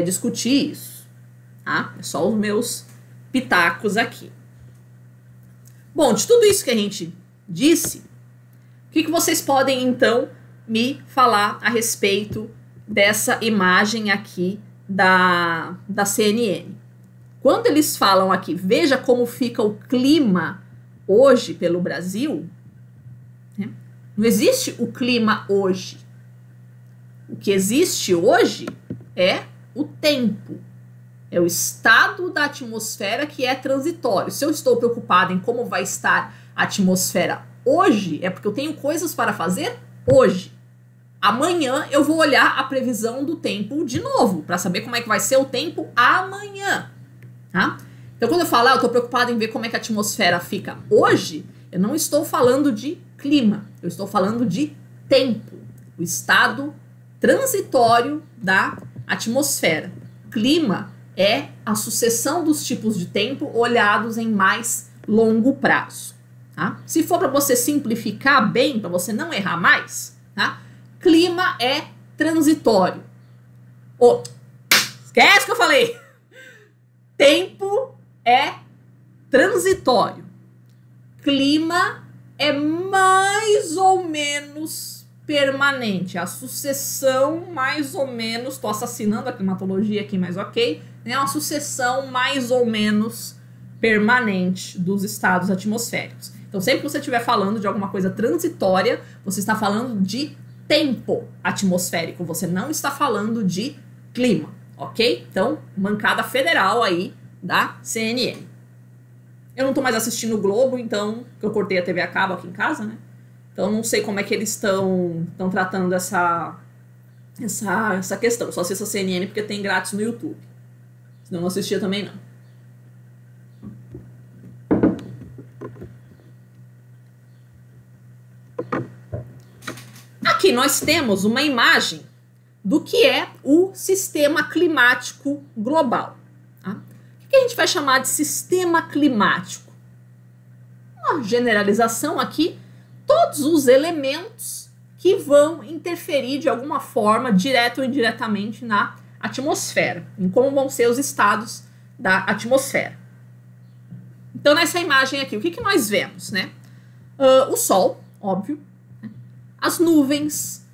discutir isso, tá? É só os meus pitacos aqui. Bom, de tudo isso que a gente disse, o que vocês podem então me falar a respeito dessa imagem aqui da CNN? Quando eles falam aqui, veja como fica o clima hoje pelo Brasil, né? Não existe o clima hoje. O que existe hoje é o tempo, é o estado da atmosfera que é transitório. Se eu estou preocupado em como vai estar a atmosfera hoje, é porque eu tenho coisas para fazer hoje. Amanhã eu vou olhar a previsão do tempo de novo, para saber como é que vai ser o tempo amanhã. Tá? Então quando eu falo, eu estou preocupado em ver como é que a atmosfera fica hoje, eu não estou falando de clima, eu estou falando de tempo, o estado transitório da atmosfera. Clima é a sucessão dos tipos de tempo olhados em mais longo prazo. Tá? Se for para você simplificar bem, para você não errar mais, tá? Clima é transitório. Esquece que eu falei. Tempo é transitório. Clima é mais ou menos permanente, a sucessão mais ou menos, estou assassinando a climatologia aqui, mas ok, é uma sucessão mais ou menos permanente dos estados atmosféricos. Então sempre que você estiver falando de alguma coisa transitória, você está falando de tempo atmosférico, você não está falando de clima, ok? Então, mancada federal aí da CNN. Eu não estou mais assistindo o Globo, então, que eu cortei a TV a cabo aqui em casa, né? Então, não sei como é que eles estão tratando essa questão. Só assisto a CNN porque tem grátis no YouTube. Senão não assistia também, não. Aqui nós temos uma imagem do que é o sistema climático global. Tá? O que a gente vai chamar de sistema climático? Uma generalização aqui, todos os elementos que vão interferir de alguma forma, direto ou indiretamente, na atmosfera, em como vão ser os estados da atmosfera. Então, nessa imagem aqui, o que nós vemos, né? O Sol, óbvio, né? As nuvens,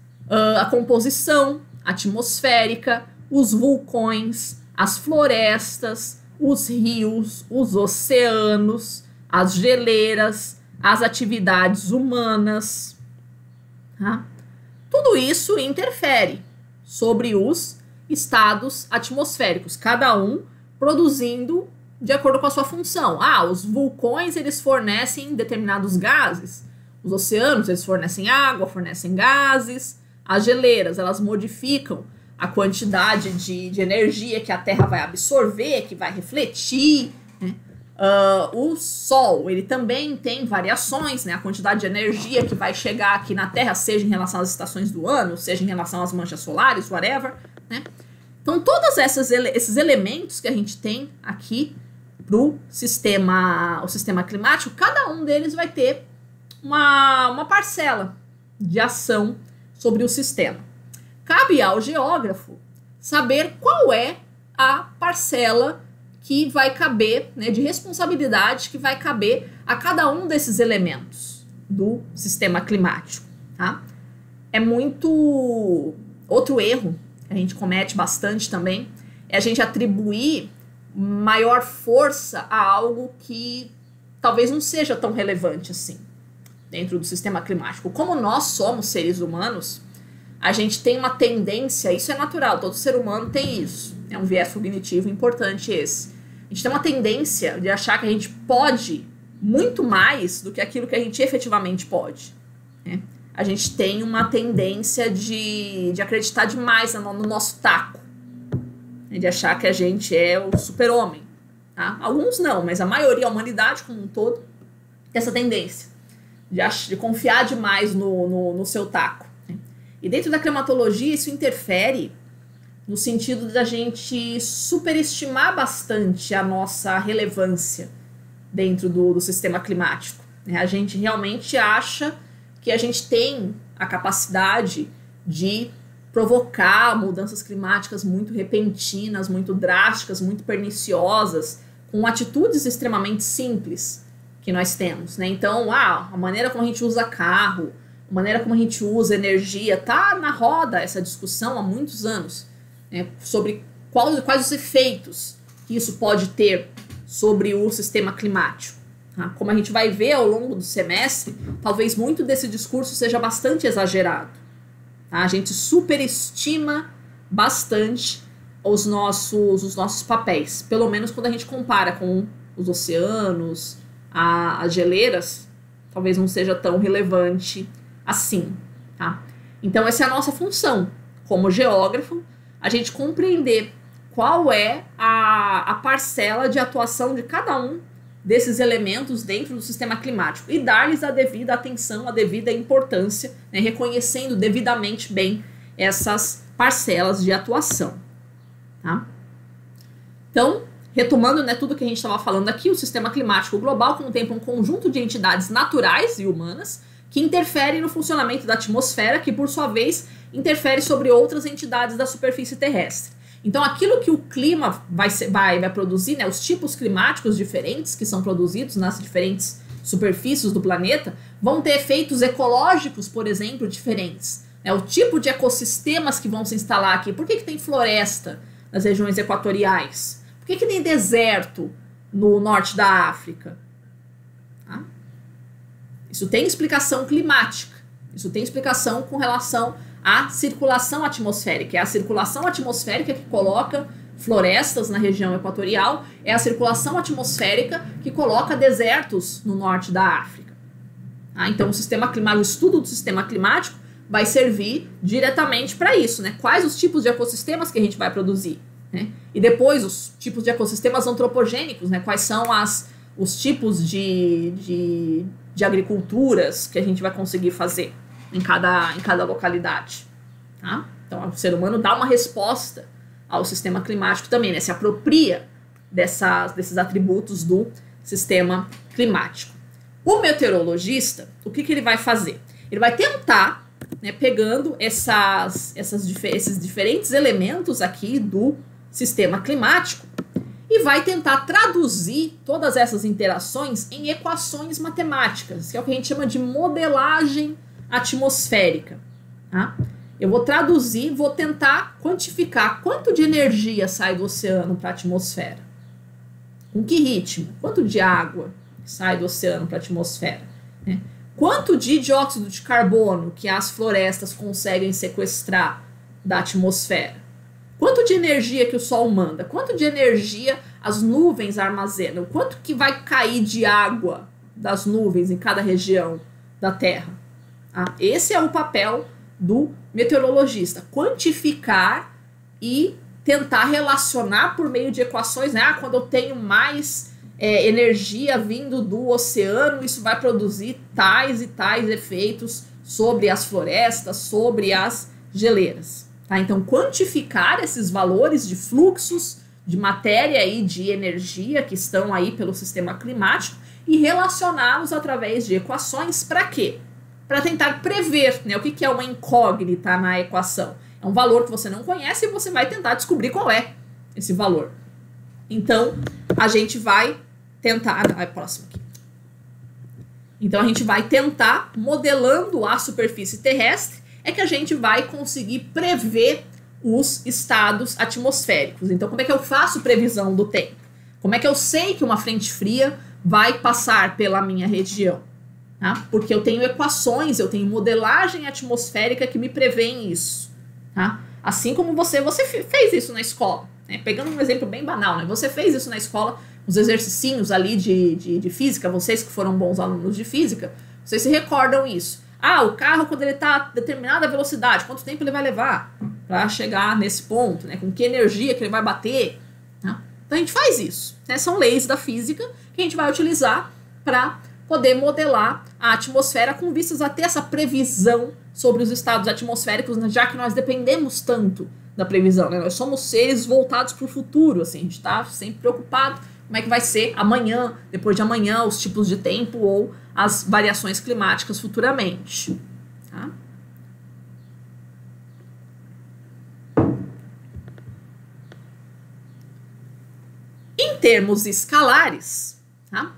a composição atmosférica, os vulcões, as florestas, os rios, os oceanos, as geleiras, as atividades humanas. Tá? Tudo isso interfere sobre os estados atmosféricos, cada um produzindo de acordo com a sua função. Os vulcões, eles fornecem determinados gases, os oceanos, eles fornecem água, fornecem gases, as geleiras, elas modificam a quantidade de energia que a Terra vai absorver, que vai refletir, né? O Sol, ele também tem variações, né? A quantidade de energia que vai chegar aqui na Terra, seja em relação às estações do ano, seja em relação às manchas solares, whatever, né? Então, todos esses elementos que a gente tem aqui pro o sistema climático, cada um deles vai ter uma parcela de ação sobre o sistema. Cabe ao geógrafo saber qual é a parcela que vai caber, né, de responsabilidade que vai caber a cada um desses elementos do sistema climático. Tá? É muito... Outro erro que a gente comete bastante também é a gente atribuir maior força a algo que talvez não seja tão relevante assim dentro do sistema climático. Como nós somos seres humanos, a gente tem uma tendência, isso é natural, todo ser humano tem isso, é um viés cognitivo importante esse. A gente tem uma tendência de achar que a gente pode muito mais do que aquilo que a gente efetivamente pode, né? A gente tem uma tendência de acreditar demais no nosso taco, né? De achar que a gente é o super-homem. Tá? Alguns não, mas a maioria, a humanidade como um todo, tem essa tendência de confiar demais no seu taco. Né? E dentro da climatologia isso interfere no sentido da gente superestimar bastante a nossa relevância dentro do sistema climático. Né? A gente realmente acha que a gente tem a capacidade de provocar mudanças climáticas muito repentinas, muito drásticas, muito perniciosas, com atitudes extremamente simples que nós temos, né? Então, a maneira como a gente usa carro, a maneira como a gente usa energia, tá na roda essa discussão há muitos anos, né, sobre quais os efeitos que isso pode ter sobre o sistema climático. Tá? Como a gente vai ver ao longo do semestre, talvez muito desse discurso seja bastante exagerado. Tá? A gente superestima bastante os nossos papéis, pelo menos quando a gente compara com os oceanos, as geleiras, talvez não seja tão relevante assim. Tá? Então essa é a nossa função como geógrafo, a gente compreender qual é a parcela de atuação de cada um desses elementos dentro do sistema climático e dar-lhes a devida atenção, a devida importância, né, reconhecendo devidamente bem essas parcelas de atuação. Tá? Então, retomando, né, tudo que a gente estava falando aqui, o sistema climático global contempla um conjunto de entidades naturais e humanas que interferem no funcionamento da atmosfera, que por sua vez interfere sobre outras entidades da superfície terrestre. Então, aquilo que o clima vai produzir, né, os tipos climáticos diferentes que são produzidos nas diferentes superfícies do planeta, vão ter efeitos ecológicos, por exemplo, diferentes. Né, o tipo de ecossistemas que vão se instalar aqui. Por que tem floresta nas regiões equatoriais? Por que tem deserto no norte da África? Tá? Isso tem explicação climática. Isso tem explicação com relação à circulação atmosférica. É a circulação atmosférica que coloca florestas na região equatorial, é a circulação atmosférica que coloca desertos no norte da África. Tá? Então, o estudo do sistema climático vai servir diretamente para isso, né? Quais os tipos de ecossistemas que a gente vai produzir, né? E depois os tipos de ecossistemas antropogênicos, né? Quais são os tipos de agriculturas que a gente vai conseguir fazer em cada localidade. Tá? Então, o ser humano dá uma resposta ao sistema climático também, né? Se apropria desses atributos do sistema climático. O meteorologista, o que ele vai fazer? Ele vai tentar, né, pegando esses diferentes elementos aqui do sistema climático e vai tentar traduzir todas essas interações em equações matemáticas, que é o que a gente chama de modelagem atmosférica. Tá? Eu vou traduzir, vou tentar quantificar quanto de energia sai do oceano para a atmosfera. Com que ritmo? Quanto de água sai do oceano para a atmosfera? Né? Quanto de dióxido de carbono que as florestas conseguem sequestrar da atmosfera? Quanto de energia que o Sol manda? Quanto de energia as nuvens armazenam? Quanto que vai cair de água das nuvens em cada região da Terra? Esse é o papel do meteorologista, quantificar e tentar relacionar por meio de equações, né? Quando eu tenho mais energia vindo do oceano, isso vai produzir tais e tais efeitos sobre as florestas, sobre as geleiras. Tá? Então, quantificar esses valores de fluxos de matéria e de energia que estão aí pelo sistema climático e relacioná-los através de equações para quê? Para tentar prever, né? O que é uma incógnita na equação. É um valor que você não conhece e você vai tentar descobrir qual é esse valor. Então, a gente vai tentar... próximo aqui. Então, a gente vai tentar, modelando a superfície terrestre, é que a gente vai conseguir prever os estados atmosféricos. Então, como é que eu faço previsão do tempo? Como é que eu sei que uma frente fria vai passar pela minha região? Tá? Porque eu tenho equações, eu tenho modelagem atmosférica que me prevêem isso. Tá? Assim como você fez isso na escola. Né? Pegando um exemplo bem banal, né? Você fez isso na escola, os exercicinhos ali de física, vocês que foram bons alunos de física, vocês se recordam isso. O carro, quando ele está a determinada velocidade, quanto tempo ele vai levar para chegar nesse ponto, né? Com que energia que ele vai bater. Tá? Então a gente faz isso. Né? São leis da física que a gente vai utilizar para poder modelar a atmosfera com vistas a ter essa previsão sobre os estados atmosféricos, né? Já que nós dependemos tanto da previsão. Né? Nós somos seres voltados para o futuro. Assim, a gente está sempre preocupado como é que vai ser amanhã, depois de amanhã, os tipos de tempo ou as variações climáticas futuramente. Tá? Em termos escalares, tá?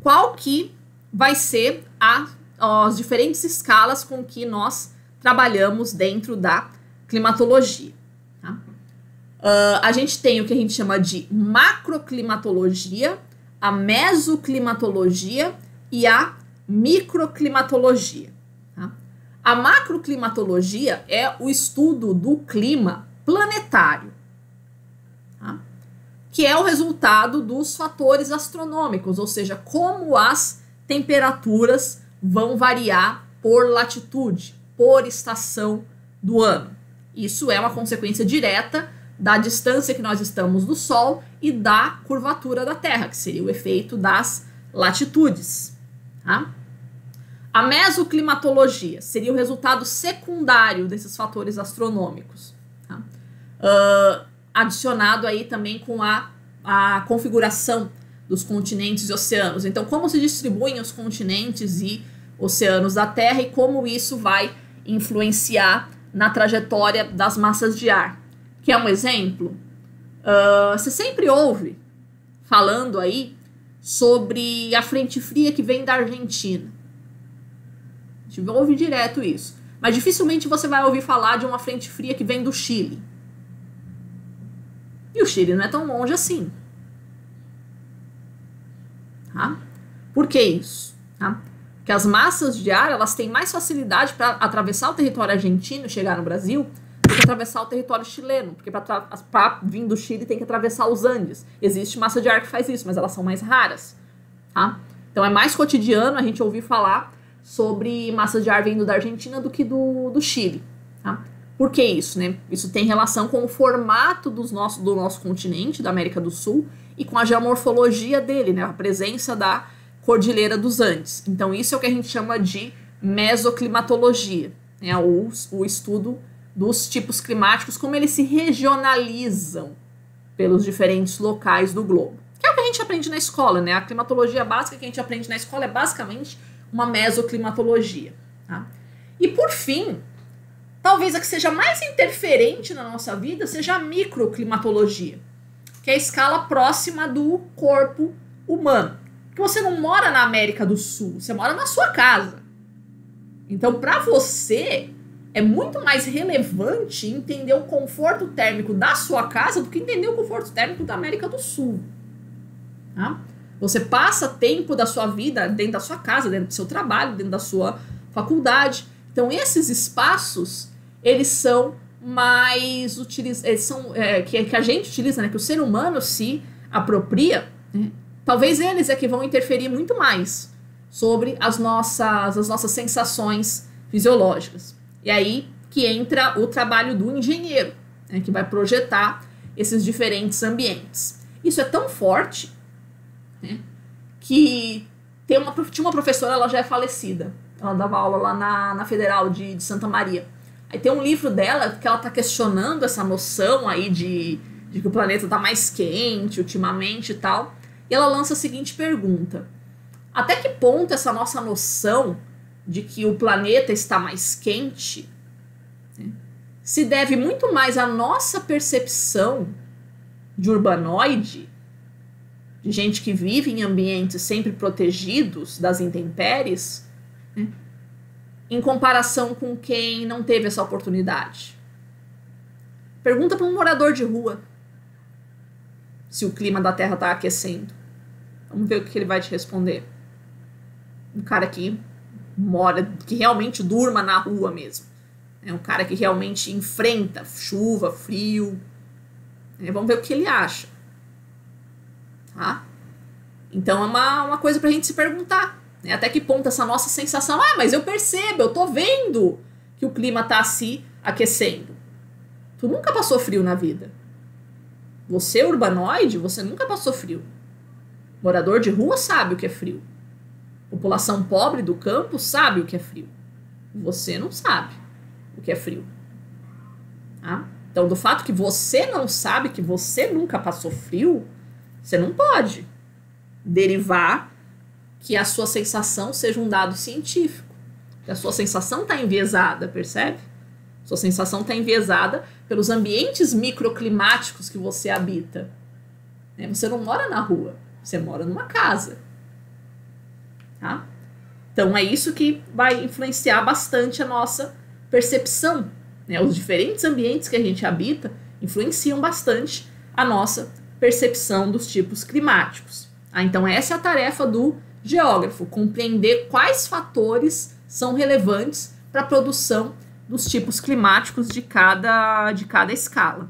Qual que vai ser as diferentes escalas com que nós trabalhamos dentro da climatologia? Tá? A gente tem o que a gente chama de macroclimatologia, a mesoclimatologia e a microclimatologia. Tá? A macroclimatologia é o estudo do clima planetário, tá? Que é o resultado dos fatores astronômicos, ou seja, como as temperaturas vão variar por latitude, por estação do ano. Isso é uma consequência direta da distância que nós estamos do Sol e da curvatura da Terra, que seria o efeito das latitudes. Tá? A mesoclimatologia seria o resultado secundário desses fatores astronômicos. Tá? Adicionado aí também com a configuração dos continentes e oceanos. Então, como se distribuem os continentes e oceanos da Terra e como isso vai influenciar na trajetória das massas de ar. Quer um exemplo? Você sempre ouve falando aí sobre a frente fria que vem da Argentina. A gente ouve direto isso. Mas dificilmente você vai ouvir falar de uma frente fria que vem do Chile. E o Chile não é tão longe assim. Tá? Por que isso? Tá? Porque as massas de ar elas têm mais facilidade para atravessar o território argentino e chegar no Brasil do que atravessar o território chileno. Porque para vir do Chile tem que atravessar os Andes. Existe massa de ar que faz isso, mas elas são mais raras. Tá? Então é mais cotidiano a gente ouvir falar sobre massas de ar vindo da Argentina do que do Chile. Tá? Por que isso? Né? Isso tem relação com o formato do nosso continente, da América do Sul, e com a geomorfologia dele, né? A presença da Cordilheira dos Andes. Então, isso é o que a gente chama de mesoclimatologia, né? O estudo dos tipos climáticos, como eles se regionalizam pelos diferentes locais do globo. Que é o que a gente aprende na escola, né? A climatologia básica que a gente aprende na escola é basicamente uma mesoclimatologia. Tá? E, por fim, talvez a que seja mais interferente na nossa vida seja a microclimatologia, que é a escala próxima do corpo humano. Porque você não mora na América do Sul, você mora na sua casa. Então, para você, é muito mais relevante entender o conforto térmico da sua casa do que entender o conforto térmico da América do Sul. Tá? Você passa tempo da sua vida dentro da sua casa, dentro do seu trabalho, dentro da sua faculdade. Então, esses espaços, eles são mais utilizados, que a gente utiliza, né, que o ser humano se apropria, né? Talvez eles é que vão interferir muito mais sobre as nossas sensações fisiológicas. E aí que entra o trabalho do engenheiro, né, que vai projetar esses diferentes ambientes. Isso é tão forte, né, que tinha uma professora, ela já é falecida, ela dava aula lá na Federal de Santa Maria. Aí tem um livro dela que ela está questionando essa noção aí de que o planeta está mais quente ultimamente e tal. E ela lança a seguinte pergunta: até que ponto essa nossa noção de que o planeta está mais quente, né, se deve muito mais à nossa percepção de urbanoide, de gente que vive em ambientes sempre protegidos das intempéries, né, em comparação com quem não teve essa oportunidade? Pergunta para um morador de rua se o clima da Terra está aquecendo. Vamos ver o que ele vai te responder. Um cara que mora, que realmente durma na rua mesmo. É um cara que realmente enfrenta chuva, frio. Vamos ver o que ele acha. Tá? Então é uma coisa pra gente se perguntar. Até que ponto essa nossa sensação, mas eu percebo, eu tô vendo que o clima tá se aquecendo. Tu nunca passou frio na vida. Você, urbanoide, você nunca passou frio. Morador de rua sabe o que é frio. População pobre do campo sabe o que é frio. Você não sabe o que é frio. Tá? Então, do fato que você não sabe, que você nunca passou frio, você não pode derivar que a sua sensação seja um dado científico. Que a sua sensação está enviesada, percebe? Sua sensação está enviesada pelos ambientes microclimáticos que você habita. Você não mora na rua, você mora numa casa. Tá? Então é isso que vai influenciar bastante a nossa percepção. Os diferentes ambientes que a gente habita influenciam bastante a nossa percepção dos tipos climáticos. Então essa é a tarefa do geógrafo, compreender quais fatores são relevantes para a produção dos tipos climáticos de cada escala.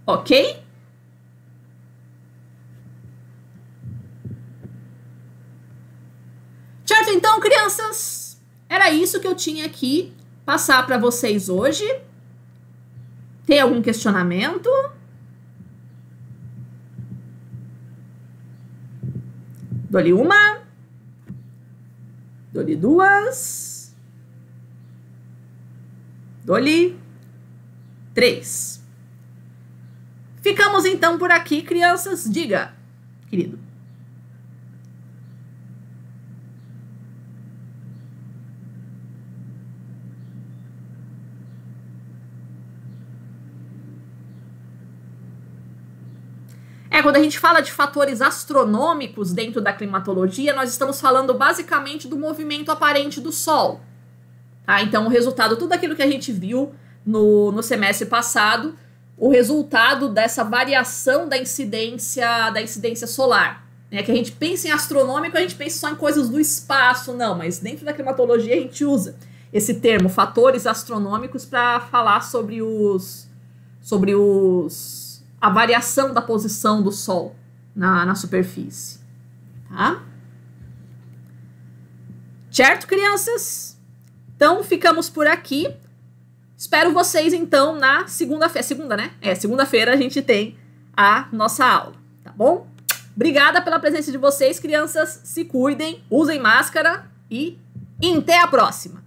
Ok? Certo, então, crianças? Era isso que eu tinha aqui passar para vocês hoje. Tem algum questionamento? Dou-lhe uma. Dou-lhe duas. Dou-lhe 3. Ficamos então por aqui, crianças. Diga, querido. Quando a gente fala de fatores astronômicos dentro da climatologia, nós estamos falando basicamente do movimento aparente do Sol. Tá? Então, o resultado, tudo aquilo que a gente viu no semestre passado, o resultado dessa variação da incidência solar. Que a gente pensa em astronômico, a gente pensa só em coisas do espaço, não, mas dentro da climatologia a gente usa esse termo, fatores astronômicos, para falar sobre a variação da posição do Sol na superfície. Tá? Certo, crianças? Então, ficamos por aqui. Espero vocês, então, na segunda-feira. Segunda, né? Segunda-feira a gente tem a nossa aula, tá bom? Obrigada pela presença de vocês, crianças. Se cuidem, usem máscara e até a próxima!